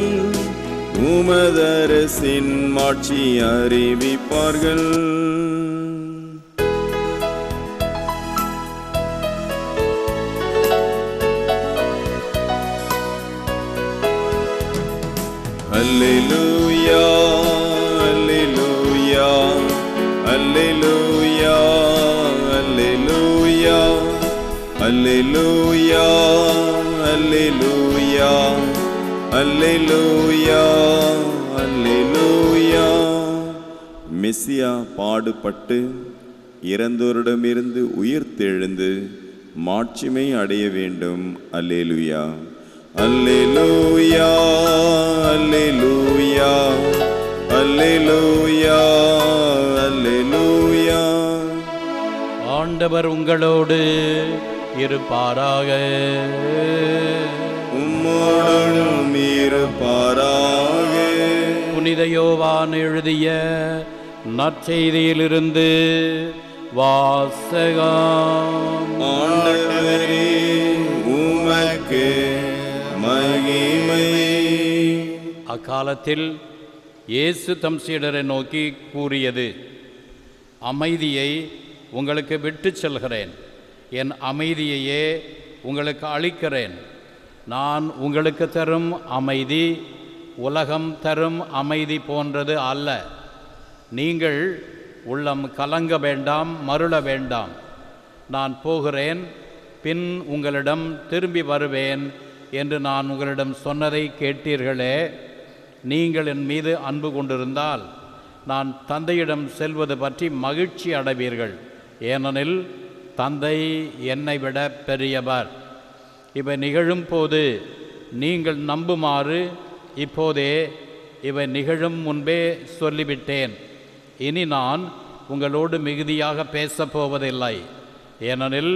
S2: உமதரசின் மாட்சியை அறிவிப்பார்கள். அல்லேலூயா அல்லேலூயா அல்லேலூயா அல்லேலூயா அல்லேலூயா அல்லேலூயா அல்லேலூயா அல்லேலூயா. மெசியா பாடுபட்டு இறந்தோரிடமிருந்து உயிர்த்தெழுந்து மாட்சிமை அடைய வேண்டும். அல்லேலூயா அல்லேலூயா அல்லேலூயா அல்லேலூயா அல்லேலூயா.
S3: ஆண்டவர் உங்களோடு இருப்பாராக.
S2: உம்மோடும் இருப்பாராக.
S3: புனித யோவான் எழுதிய நற்செய்தியிலிருந்து வாசகம்.
S2: ஆண்டவரே உமக்கு மகிமை.
S3: அக்காலத்தில் இயேசு தம் சீடரை நோக்கி கூறியது, அமைதியை உங்களுக்கு விட்டுச் செல்கிறேன், என் அமைதியையே உங்களுக்கு அளிக்கிறேன். நான் உங்களுக்கு தரும் அமைதி உலகம் தரும் அமைதி போன்றது அல்ல. நீங்கள் உள்ளம் கலங்க வேண்டாம், மருள வேண்டாம். நான் போகிறேன், பின் உங்களிடம் திரும்பி வருவேன் என்று நான் உங்களிடம் சொன்னதை கேட்டீர்களே. நீங்கள் என் மீது அன்பு கொண்டிருந்தால் நான் தந்தையிடம் செல்வது பற்றி மகிழ்ச்சி அடைவீர்கள். ஏனெனில் தந்தை என்னை விட பெரியவர். இவை நிகழும் போது நீங்கள் நம்புமாறு இப்போதே இவை நிகழும் முன்பே சொல்லிவிட்டேன். இனி நான் உங்களோடு மிகுதியாக பேசப்போவதில்லை, ஏனெனில்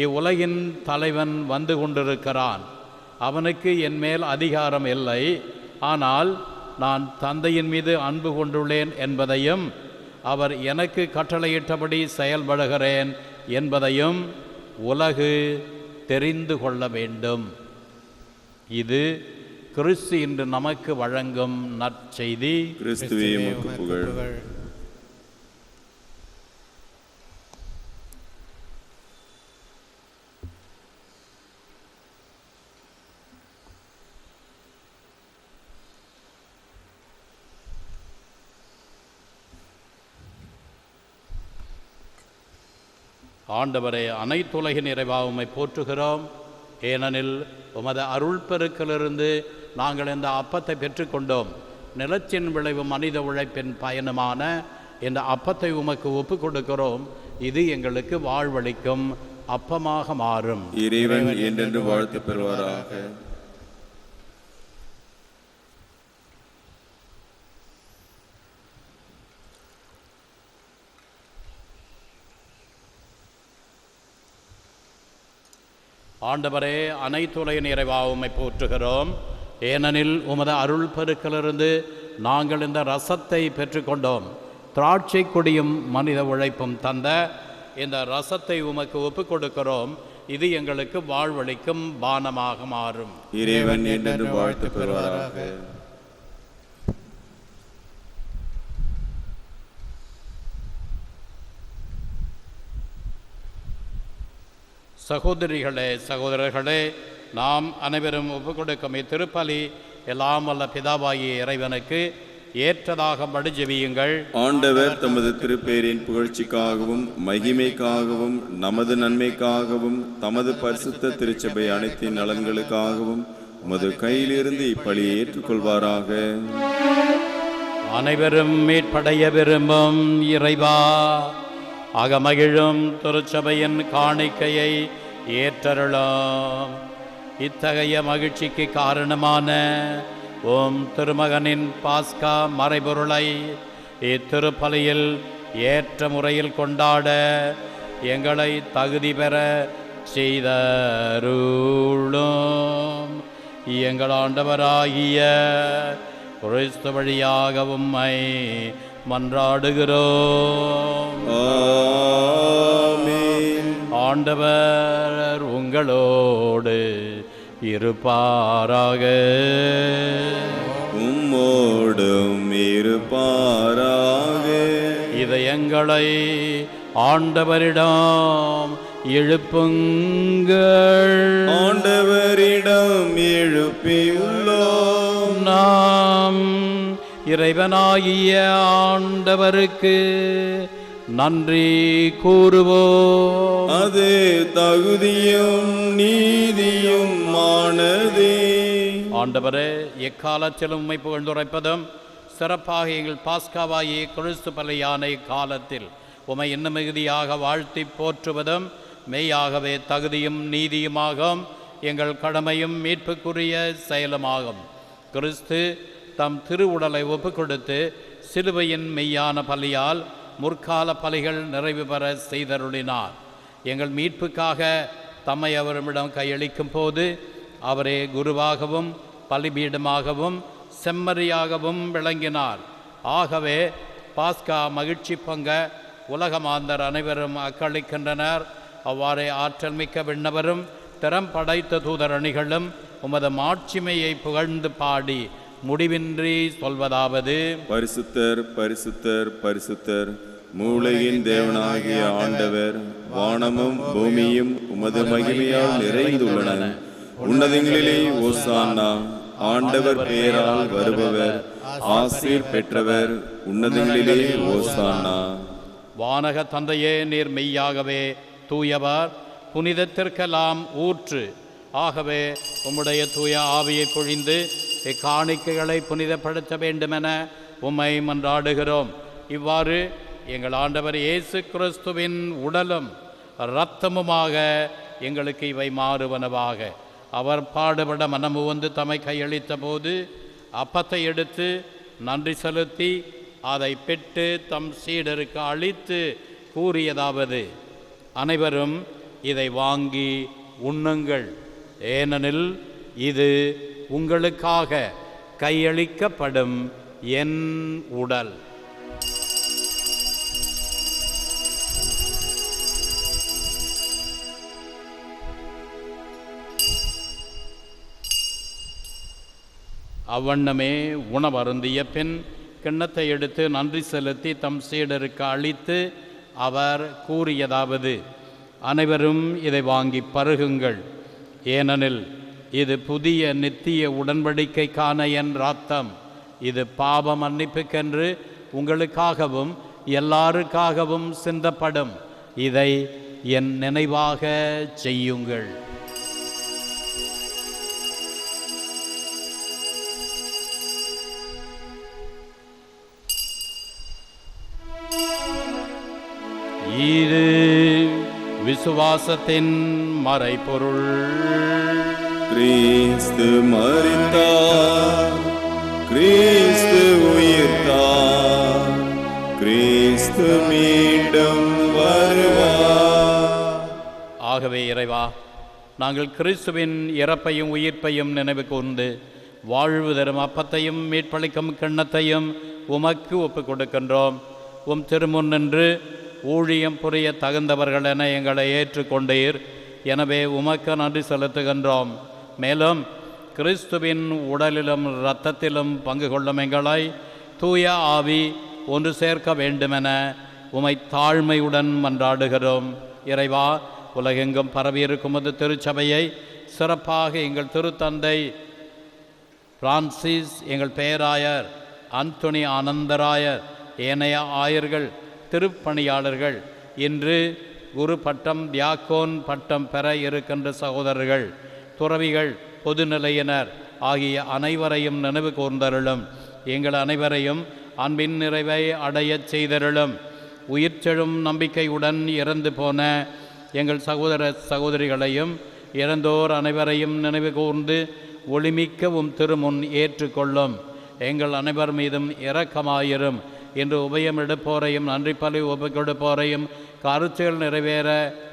S3: இவ்வுலகின் தலைவன் வந்து கொண்டிருக்கிறான். அவனுக்கு என் மேல் அதிகாரம் இல்லை. ஆனால் நான் தந்தையின் மீது அன்பு கொண்டுள்ளேன் என்பதையும் அவர் எனக்கு கட்டளையிட்டபடி செயல்படுகிறேன் என்பதையும் உலகு தெரிந்து கொள்ள வேண்டும். இது கிறிஸ்து இன்று நமக்கு வழங்கும் நற்செய்தி.
S2: கிறிஸ்துவே உமக்கு புகழ்.
S3: ஆண்டவரே, அனைத்துலகின் நிறைவாக உம்மை போற்றுகிறோம். ஏனெனில் உமது அருள் பெருக்கிலிருந்து நாங்கள் இந்த அப்பத்தை பெற்றுக்கொண்டோம். நிலத்தின் விளைவு மனித உழைப்பின் பயனுமான இந்த அப்பத்தை உமக்கு ஒப்பு கொடுக்கிறோம். இது எங்களுக்கு வாழ்வளிக்கும் அப்பமாக மாறும்.
S2: இறைவன் என்றென்று வாழ்த்து பெறுவாராக.
S3: ஆண்டவரே, அனைத்துலகின் நிறைவாக உம்மை போற்றுகிறோம். ஏனெனில் உமது அருள் பெருக்கிலிருந்து நாங்கள் இந்த ரசத்தை பெற்றுக்கொண்டோம். திராட்சை கொடியும் மனித உழைப்பும் தந்த இந்த ரசத்தை உமக்கு ஒப்புக் கொடுக்கிறோம். இது எங்களுக்கு வாழ்வளிக்கும் பானமாக மாறும்.
S2: இறைவன் என்றென்று வாழ்த்து பெறுவாராக.
S3: சகோதரிகளே, சகோதரர்களே, நாம் அனைவரும் ஒப்புக் கொடுக்கும் இத்திருப்பலி எல்லாம் வல்ல பிதாவாகிய இறைவனுக்கு ஏற்றதாக மடிஜெபியுங்கள்.
S2: ஆண்டவர் தமது திருப்பேரின் புகழ்ச்சிக்காகவும் மகிமைக்காகவும் நமது நன்மைக்காகவும் தமது பரிசுத்த திருச்சபை அனைத்தின் நலன்களுக்காகவும் உமது கையிலிருந்து இப்பலியை ஏற்றுக்கொள்வாராக.
S3: அனைவரும் மீட்படைய விரும்பும் இறைவா, அகமகிழும் திருச்சபையின் காணிக்கையை ஏற்றருளும். இத்தகைய மகிழ்ச்சிக்கு காரணமான ஓம் திருமகனின் பாஸ்கா மறைபொருளை இத்திருப்பலியில் ஏற்ற முறையில் கொண்டாட எங்களை தகுதி பெற செய்தருளும். எங்கள் ஆண்டவராகிய கிறிஸ்து வழியாக உம்மை மன்றாடுகிறோம்.
S2: ஆமென்.
S3: ஆண்டவர் உங்களோடு இருப்பாராக.
S2: உம்மோடும் இருப்பாராக.
S3: இதயங்களை ஆண்டவரிடம் எழுப்புங்கள்.
S2: ஆண்டவரிடம் எழுப்பியுள்ளோம்.
S3: நாம் நம் இறைவனாகிய ஆண்டவருக்கு நன்றி கூறுவோம்.
S2: அது தகுதியும் நீதியும் ஆனதே.
S3: ஆண்டவரே, எக்காலத்திலும் உம்மை புகழ்ந்துரைப்பதும் சிறப்பாக எங்கள் பாஸ்காவாகிய கிறிஸ்து பலியான இக்காலத்தில் உம்மை இன்னும் மிகுதியாக வாழ்த்தி போற்றுவதும் மெய்யாகவே தகுதியும் நீதியுமாகும், எங்கள் கடமையும் மீட்புக்குரிய செயலுமாகும். கிறிஸ்து தம் திருவுடலை ஒப்புக் கொடுத்து சிலுவையின் மெய்யான பலியால் முற்கால பலிகள் நிறைவு பெற செய்தருளினார். எங்கள் மீட்புக்காக தம்மை அவரிடம் கையளிக்கும் போது அவரே குருவாகவும் பலிபீடமாகவும் செம்மறியாகவும் விளங்கினார். ஆகவே பாஸ்கா மகிழ்ச்சி பங்க உலகமாந்தர் அனைவரும் அக்களிக்கின்றனர். அவ்வாறே ஆற்றல் மிக்க விண்ணவரும் திறம் படைத்த தூதரணிகளும் உமது மாட்சிமையை புகழ்ந்து பாடி முடிவின்றி சொல்வதாவது:
S2: பரிசுத்தர் பரிசுத்தர் பரிசுத்தர், மூளையின் தேவனாகிய ஆண்டவர், வானமும் பூமியும் உமது மகிமையால் நிறைந்துள்ளன. உன்னதங்களிலே ஓசானா. ஆண்டவர் பெயரால் வருபவர் ஆசீர் பெற்றவர். உன்னதங்களிலே ஓசானா.
S3: வானக தந்தையே, நீர் மெய்யாகவே தூயவர், புனிதத்திற்கெல்லாம் ஊற்று. ஆகவே உம்முடைய தூய ஆவியை பொழிந்து இக்காணிக்கைகளை புனிதப்படுத்த வேண்டுமென உம்மை மன்றாடுகிறோம். இவ்வாறு எங்கள் ஆண்டவர் இயேசு கிறிஸ்துவின் உடலும் இரத்தமுமாக எங்களுக்கு இவை மாறுவனவாக. அவர் பாடுபட மனமு வந்து தம்மை கையளித்த போது அப்பத்தை எடுத்து நன்றி செலுத்தி அதை பெற்று தம் சீடருக்கு அளித்து கூறியதாவது: அனைவரும் இதை வாங்கி உண்ணுங்கள், ஏனெனில் இது உங்களுக்காக கையளிக்கப்படும் என் உடல். அவ்வண்ணமே உணவருந்திய பின் கிண்ணத்தை எடுத்து நன்றி செலுத்தி தம் சீடருக்கு அளித்து அவர் கூறியதாவது: அனைவரும் இதை வாங்கி பருகுங்கள், ஏனெனில் இது புதிய நித்திய உடன்படிக்கைக்கான என் இரத்தம். இது பாவ மன்னிப்புக்கென்று உங்களுக்காகவும் எல்லாருக்காகவும் சிந்தப்படும். இதை என் நினைவாக செய்யுங்கள். இது விசுவாசத்தின் மறைபொருள்.
S2: கிறிஸ்து மரித்தார், கிறிஸ்து உயிர்த்தார், கிறிஸ்து மீண்டும் வருவார்.
S3: ஆகவே இறைவா, நாங்கள் கிறிஸ்துவின் இறப்பையும் உயிர்ப்பையும் நினைவு கூர்ந்து வாழ்வு தரும் அப்பத்தையும் மீட்பளிக்கும் கிண்ணத்தையும் உமக்கு ஒப்புக் கொடுக்கின்றோம். உம் திருமுன் நின்று ஊழியம் புரிய தகுந்தவர்கள் என எங்களை ஏற்றுக்கொண்டீர். எனவே உமக்கு நன்றி செலுத்துகின்றோம். மேலும் கிறிஸ்துவின் உடலிலும் இரத்தத்திலும் பங்கு கொள்ளும் எங்களை தூய ஆவி ஒன்று சேர்க்க வேண்டுமென உமை தாழ்மையுடன் மன்றாடுகிறோம். இறைவா, உலகெங்கும் பரவியிருக்கும் அது திருச்சபையை சிறப்பாக எங்கள் திருத்தந்தை பிரான்சிஸ், எங்கள் பேராயர் அந்தோனி ஆனந்தராயர், ஏனைய ஆயர்கள், திருப்பணியாளர்கள், இன்று குரு பட்டம் தியாக்கோன் பட்டம் பெற இருக்கின்ற சகோதரர்கள், துறவிகள், பொதுநிலையினர் ஆகிய அனைவரையும் நினைவு கூர்ந்தருளும். எங்கள் அனைவரையும் அன்பின் நிறைவை அடையச் செய்தருளும். உயிர்ச்செழும் நம்பிக்கையுடன் இறந்து போன எங்கள் சகோதர சகோதரிகளையும் இறந்தோர் அனைவரையும் நினைவு கூர்ந்து ஒளிமிக்கவும் திருமுன் ஏற்றுக்கொள்ளும். எங்கள் அனைவர் மீதும் இரக்கமாயிரும். இன்று உபயம் எடுப்போரையும் நன்றி பலி ஒப்புக் கொடுப்போரையும் கருத்துகள் நிறைவேற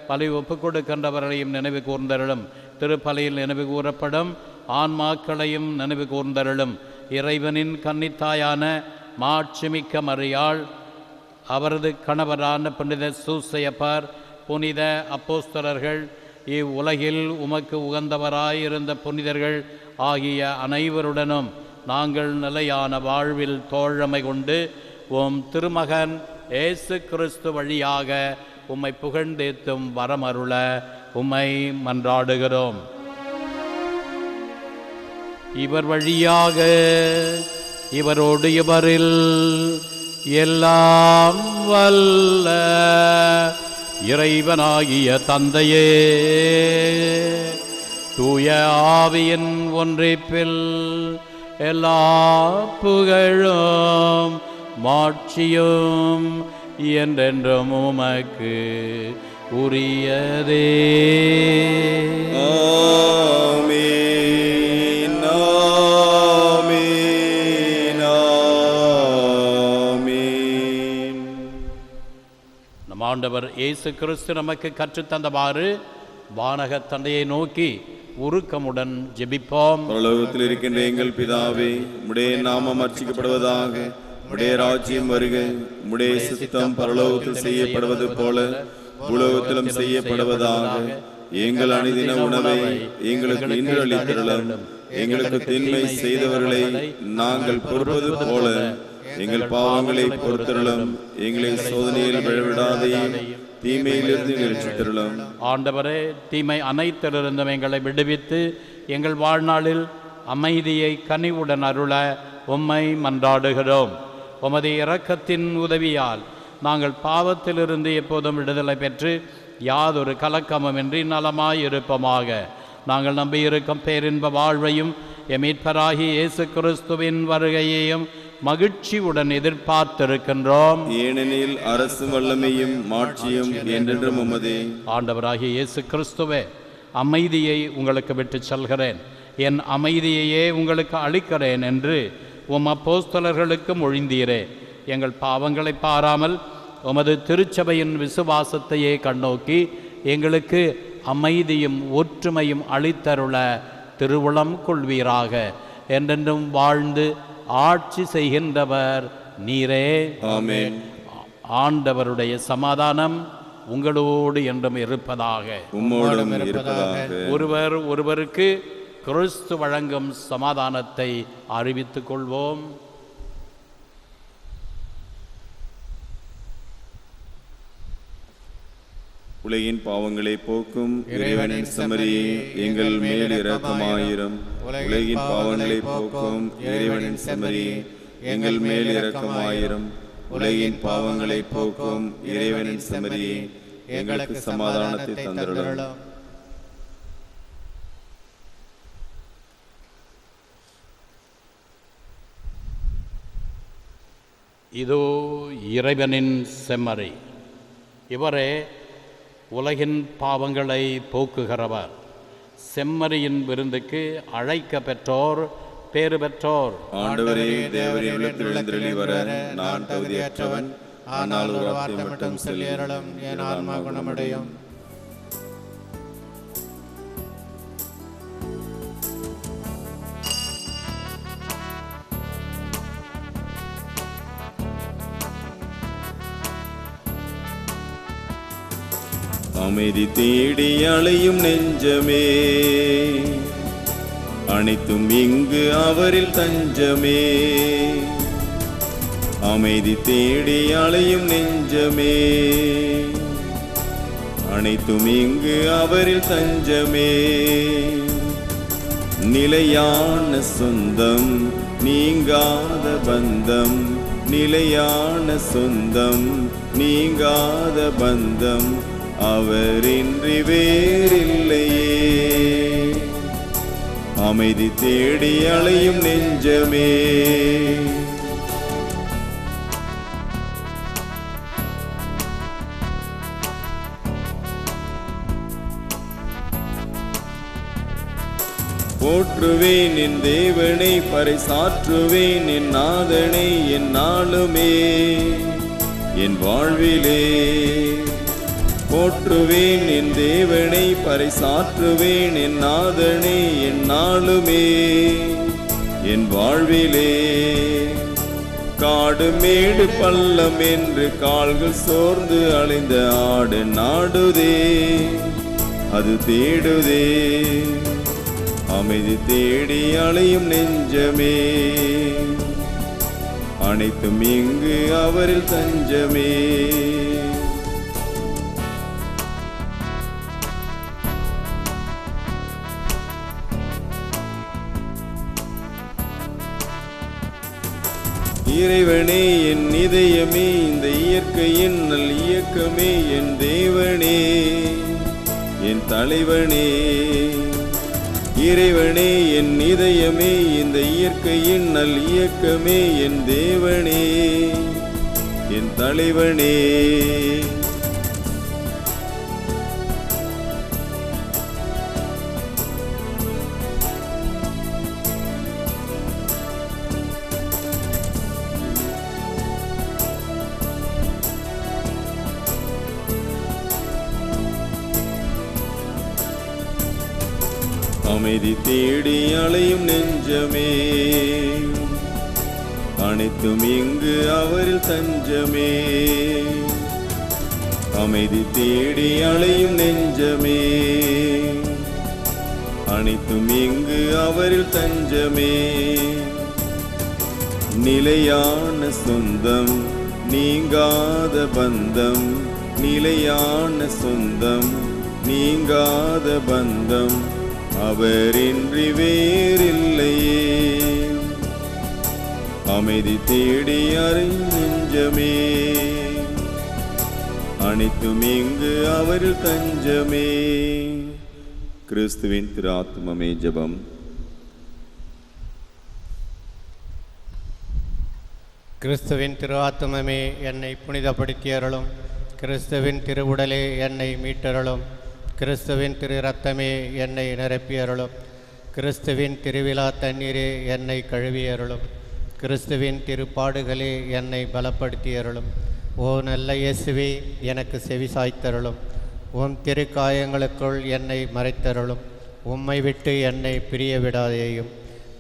S3: பலி ஒப்புக் கொடுக்கின்றவர்களையும் நினைவு கூர்ந்தருளும். திருப்பலியில் நினைவு கூறப்படும் ஆன்மாக்களையும் நினைவு கூர்ந்தருளும். இறைவனின் கன்னித்தாயான மாட்சிமிக்க மரியாள், அவரது கணவரான புனித சூசையப்பர், புனித அப்போஸ்தலர்கள், இவ்வுலகில் உமக்கு உகந்தவராயிருந்த புனிதர்கள் ஆகிய அனைவருடனும் நாங்கள் நிலையான வாழ்வில் தோழமை கொண்டு உம் திருமகன் இயேசு கிறிஸ்து வழியாக உம்மை புகழ்ந்தேத்தும் வரமருள உம்மை மன்றாடுகிறோம். இவர் வழியாக இவரோடு இவரில் எல்லாம் வல்ல இறைவனாகிய தந்தையே, தூய ஆவியின் ஒன்றிப்பில் எல்லா புகழும் மாட்சியும் என்றென்றும் உமக்கு உரியதே.
S2: ஆமென், ஆமென், ஆமென்.
S3: நம் ஆண்டவர் இயேசு கிறிஸ்து நமக்கு கற்றுத்தந்தவாறு வானகத் தந்தையை நோக்கி உருக்கமுடன் ஜெபிப்போம்.
S2: பரலோகத்தில் இருக்கின்ற எங்கள் பிதாவே, உம்முடைய நாமம் அர்ச்சிக்கப்படுவதாக, உம்முடைய ராஜ்யம் வருக, உம்முடைய சித்தம் பரலோகத்தில் செய்யப்படுவது போல பூலோகத்திலும் செய்யப்படுவதாக. எங்கள் அனுதின உணவை எங்களுக்கு இன்று அளித்தருளும். எங்களுக்கு தின்மை செய்தவர்களை நாங்கள் பொறுப்பது போல எங்கள் பாவங்களை பொறுத்தருளும். எங்களை சோதனையில் விழவிடாதையும் தீமையிலிருந்து ரட்சித்தருளும்.
S3: ஆண்டவரே, தீமை அனைத்திலிருந்தும் எங்களை விடுவித்து எங்கள் வாழ்நாளில் அமைதியை கனிவுடன் அருள உம்மை மன்றாடுகிறோம். உமது இரக்கத்தின் உதவியால் நாங்கள் பாவத்திலிருந்து எப்போதும் விடுதலை பெற்று யாதொரு கலக்கமுமின்றி நலமாயிருப்போமாக. நாங்கள் நம்பியிருக்கும் பேரின்ப வாழ்வையும் எமீட்பராகி இயேசு கிறிஸ்துவின் வருகையையும் மகிழ்ச்சியுடன் எதிர்பார்த்திருக்கின்றோம்.
S2: ஏனெனில் அரசு வல்லமையும் மாட்சியும் என்றென்றும் உமதே.
S3: ஆண்டவராகிய இயேசு கிறிஸ்துவே, அமைதியை உங்களுக்கு விட்டு செல்கிறேன், என் அமைதியையே உங்களுக்கு அளிக்கிறேன் என்று உம் அப்போஸ்தலர்களுக்கு மொழிந்தீரே. எங்கள் பாவங்களை பாராமல் உமது திருச்சபையின் விசுவாசத்தையே கண்ணோக்கி எங்களுக்கு அமைதியும் ஒற்றுமையும் அளித்தருள திருவுளம் கொள்வீராக. என்றென்றும் வாழ்ந்து ஆட்சி செய்கின்றவர் நீரே.
S2: ஆமென்.
S3: ஆண்டவருடைய சமாதானம் உங்களோடு என்றும் இருப்பதாக.
S2: உம்மோடும் இருப்பதாக.
S3: ஒருவர் ஒருவருக்கு கிறிஸ்து வழங்கும் சமாதானத்தை அறிவித்துக் கொள்வோம்.
S2: உலகின் பாவங்களை போக்கும் இறைவனின் செம்மறியே, எங்கள் மேல் இரக்கமாயிரும். உலகின் பாவங்களை போக்கும் இறைவனின் செம்மறியே, எங்கள் மேல் இரக்கமாயிரும். உலகின் பாவங்களை போக்கும் இறைவனின் செம்மறியே, எங்களுக்கு சமாதானத்தை தந்தருளும்.
S3: இதோ இறைவனின் செம்மறி, இவரே உலகின் பாவங்களை போக்குகிறவர். செம்மறியின் விருந்துக்கு அழைக்க பெற்றோர் பேறு பெற்றோர்.
S2: ஆண்டவரே, தேவரே, உள்ளத்தில் எழுந்தருளி வர நான் தகுதியற்றவன். ஆனால் ஒரு வார்த்தை மட்டும் சொல்லியருளும், என் ஆன்மா குணமடையும். அமைதி தேடி அலையும் நெஞ்சமே, அனைத்தும் இங்கு அவரில் தஞ்சமே. அமைதி தேடி அலையும் நெஞ்சமே, அனைத்தும் இங்கு அவரில் தஞ்சமே. நிலையான சொந்தம் நீங்காத பந்தம், நிலையான சொந்தம் நீங்காத பந்தம் அவரின்றி வேறில்லையே. அமைதி தேடி அலையும் நெஞ்சமே, போற்றுவேன் என் தேவனை, பறைசாற்றுவேன் என் நாதனை எந்நாளுமே என் வாழ்விலே. போற்றுவேன் என் தேவனை, பறைசாற்றுவேன் என் நாதனை எந்நாளுமே என் வாழ்விலே. காடு மேடு பள்ளம் என்று கால்கள் சோர்ந்து அலைந்த ஆடு நாடுதே, அது தேடுதே. அமைதி தேடி அலையும் நெஞ்சமே, அனைத்தும் இங்கு அவரில் தஞ்சமே. இறைவனே என் இதயமே, இந்த இயற்கையின் நல் இயக்கமே, என் தேவனே என் தலைவனே. இறைவனே என் இதயமே, இந்த இயற்கையின் நல் இயக்கமே, என் தேவனே என் தலைவனே. அமைதி தேடி அலையும் நெஞ்சமே, அனைத்தும் இங்கு அவரில் தஞ்சமே. அமைதி தேடி அலையும் நெஞ்சமே, அனைத்தும் இங்கு அவரில் தஞ்சமே. நிலையான சொந்தம் நீங்காத பந்தம், நிலையான சொந்தம் நீங்காத பந்தம், அவரின்றி வேறில்லையே. அமைதி தேடி அறையும் நெஞ்சமே, அனைத்தும் இங்கு அவரில் தஞ்சமே. கிறிஸ்துவின் திரு ஆத்துமமே ஜெபம்.
S4: கிறிஸ்துவின் திரு ஆத்துமமே என்னை புனிதப்படுத்தியருளும். கிறிஸ்துவின் திருவுடலே என்னை மீட்டருளும். கிறிஸ்துவின் திரு இரத்தமே என்னை நிரப்பியருளும். கிறிஸ்துவின் திருவிழா தண்ணீரே என்னை கழுவியருளும். கிறிஸ்துவின் திருப்பாடுகளே என்னை பலப்படுத்தியருளும். ஓ நல்ல இயேசுவே, எனக்கு செவிசாய்த்தருளும். உம் திருக்காயங்களுக்குள் என்னை மறைத்தருளும். உம்மை விட்டு என்னை பிரிய விடாதேயும்.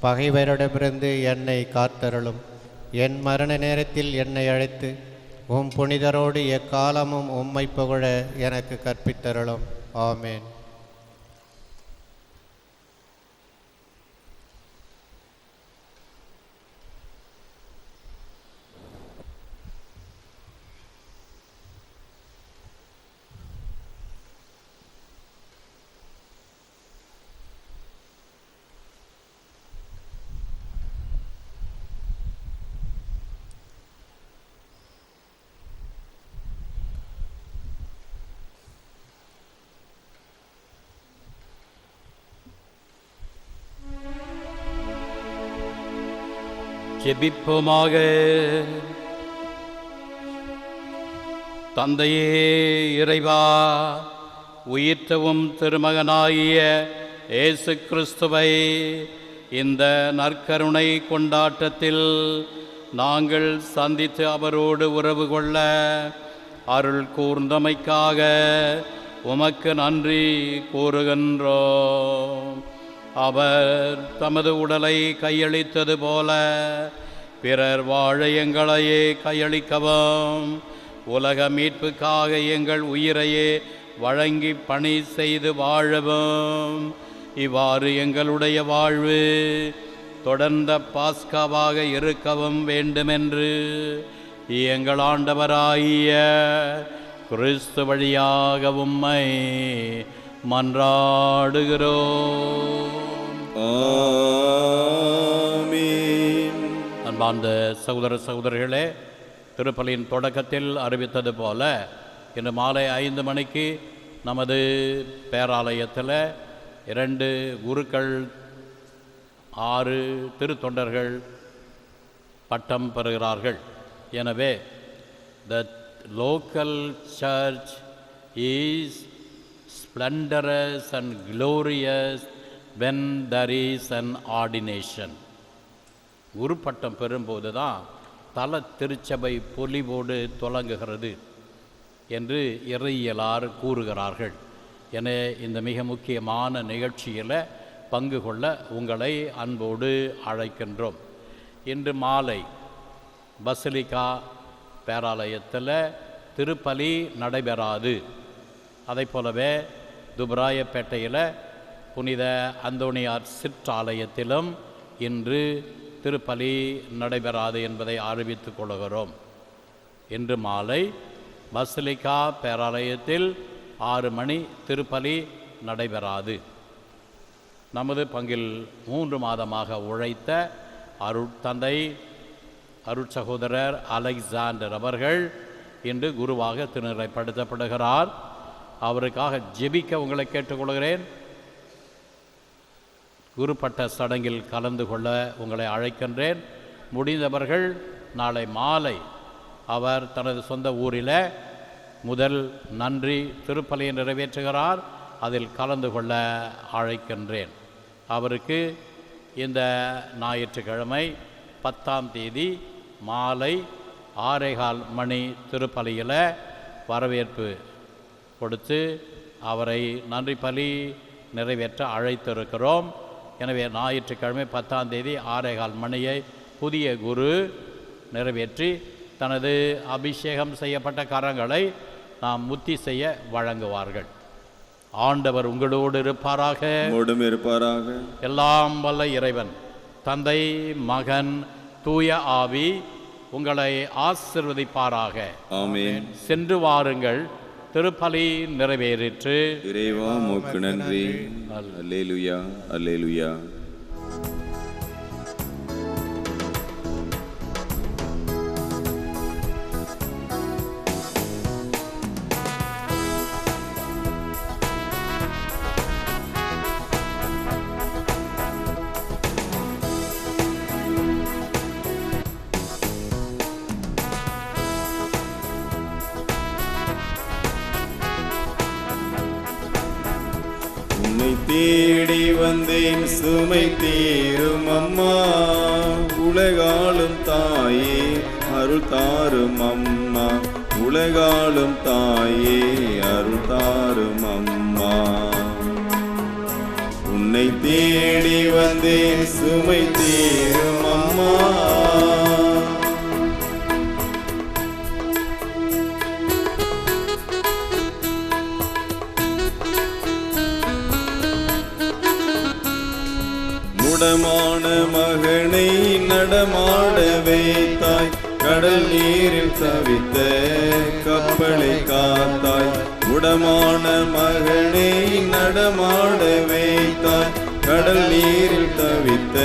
S4: பகைவரிடமிருந்து என்னை காத்தருளும். என் மரண நேரத்தில் என்னை அழைத்து உம் புனிதரோடு எக்காலமும் உம்மை புகழ எனக்கு கற்பித்தருளும். ஆமேன்.
S3: ஜெபிப்போமாக. தந்தையே இறைவா, உயிர்த்தவும் திருமகனாகிய இயேசு கிறிஸ்துவை இந்த நற்கருணை கொண்டாட்டத்தில் நாங்கள் சந்தித்து அவரோடு உறவு கொள்ள அருள் கூர்ந்தமைக்காக உமக்கு நன்றி கூறுகின்றோம். அவர் தமது உடலை கையளித்தது போல பிறர் வாழ எங்களையே கையளிக்கவும், உலக மீட்புக்காக எங்கள் உயிரையே வழங்கி பணி செய்து வாழவும், இவ்வாறு எங்களுடைய வாழ்வு தொடர்ந்த பாஸ்காவாக இருக்கவும் வேண்டுமென்று எங்கள் ஆண்டவராகிய கிறிஸ்து வழியாக உம்மை மன்றாடுகிறோம்.
S2: ஆமென்.
S3: அன்பார்ந்த சகோதர சகோதரிகளே, திருப்பலியின் தொடக்கத்தில் அறிவித்தது போல இன்று மாலை 5 மணிக்கு நமது பேராலயத்தில் 2 குருக்கள் 6 திருத்தொண்டர்கள் பட்டம் பெறுகிறார்கள். எனவே the local church is splendorous and glorious when there is an ordination. குரு பட்டம் பெறும்போது தான் தல திருச்சபை பொலிவோடு தொடங்குகிறது என்று இறையியலார் கூறுகிறார்கள். என இந்த மிக முக்கியமான நிகழ்ச்சியில் பங்கு கொள்ள உங்களை அன்போடு அழைக்கின்றோம். இன்று மாலை பசிலிக்கா பேராலயத்தில் திருப்பலி நடைபெறாது. அதை போலவே துபராயப்பேட்டையில் புனித அந்தோணியார் சிற்றாலயத்திலும் இன்று திருப்பலி நடைபெறாது என்பதை அறிவித்துக் கொள்கிறோம். இன்று மாலை பசிலிக்கா பேராலயத்தில் 6 மணி திருப்பலி நடைபெறாது. நமது பங்கில் 3 மாதமாக உழைத்த அருட்தந்தை அருட்சகோதரர் அலெக்சாண்டர் அவர்கள் இன்று குருவாக திருநிலைப்படுத்தப்படுகிறார். அவருக்காக ஜெபிக்க உங்களை கேட்டுக்கொள்கிறேன். குருப்பட்ட சடங்கில் கலந்து கொள்ள உங்களை அழைக்கின்றேன். முடிந்தவர்கள் நாளை மாலை அவர் தனது சொந்த ஊரில் முதல் நன்றி திருப்பலியை நிறைவேற்றுகிறார். அதில் கலந்து கொள்ள அழைக்கின்றேன். அவருக்கு இந்த ஞாயிற்றுக்கிழமை 10ஆம் தேதி மாலை 6:15 மணி திருப்பலியில் வரவேற்பு கொடுத்து அவரை நன்றி பலி நிறைவேற்ற அழைத்திருக்கிறோம். எனவே ஞாயிற்றுக்கிழமை 10ஆம் தேதி 6:15 மணியை புதிய குரு நிறைவேற்றி தனது அபிஷேகம் செய்யப்பட்ட கரங்களை நாம் முத்தி செய்ய வழங்குவார்கள். ஆண்டவர் உங்களோடு இருப்பாராக. எல்லாம் வல்ல இறைவன் தந்தை, மகன், தூய ஆவி உங்களை ஆசீர்வதிப்பாராக. ஆமென். சென்று வாருங்கள். திருப்பலி நிறைவேறிற்று.
S2: இறைவா உமக்கு நன்றி. அல்லேலூயா, அல்லேலூயா. தேடி வந்தேன் சுமை தீரும் அம்மா, உலகாளும் தாயே அருள் தாரும் அம்மா, உலகாளும் தாயே அருள் தாரும் அம்மா. உன்னை தேடி வந்தேன் சுமை தீரும் அம்மா. நடமான மகனை நடமாட வைத்தாய், கடல் நீரில் தவித்த கப்பலை காத்தாய். உடமான மகனை நடமாட வைத்தாய், கடல் நீரில் தவித்த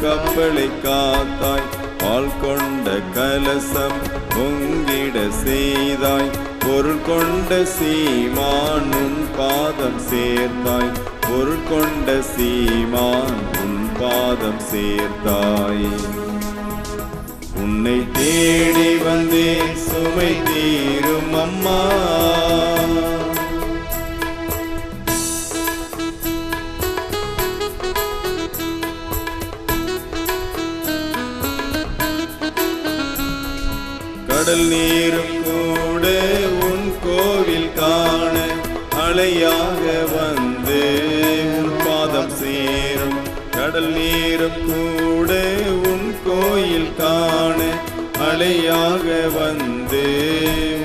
S2: கப்பலை காத்தாய். பால் கொண்ட கலசம் பொங்கிட செய்தாய், பொருள் கொண்ட சீமான் உன் பாதம் சேர்த்தாய். பொருள் கொண்ட சீமான் உன் பாதம் சேர்த்தாய். உன்னை தேடி வந்தேன் சுமை தீரும் அம்மா. கடல் நீரும் கூட உன் கோவில் காண அலையாக வந்து உன் பாதம் சேரும். கடல் நீரும் கூட உன் கோயில் காண அலையாக வந்து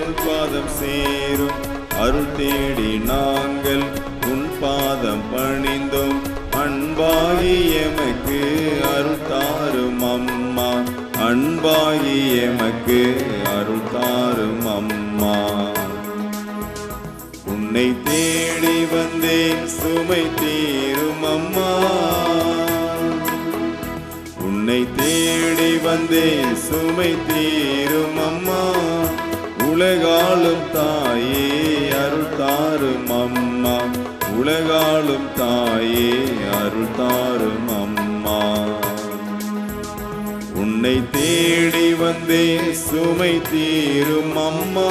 S2: உன் பாதம் சேரும். அருள் தேடி நாங்கள் உன் பாதம் பணிந்தோம், அன்பாகி எமக்கு அருள் தாரும் அம்மா. அன்பாகி எமக்கு அருள் தாரும் அம்மா. உன்னை தேடி வந்தேன் சுமை தீரும் அம்மா. உன்னை தேடி வந்தேன் சுமை தீரும் அம்மா. உலகாளும் தாயே அருள் தாரும் அம்மா. உலகாளும் தாயே அருள் தாரும் அம்மா. உன்னை தேடி வந்தேன் சுமை தீரும் அம்மா.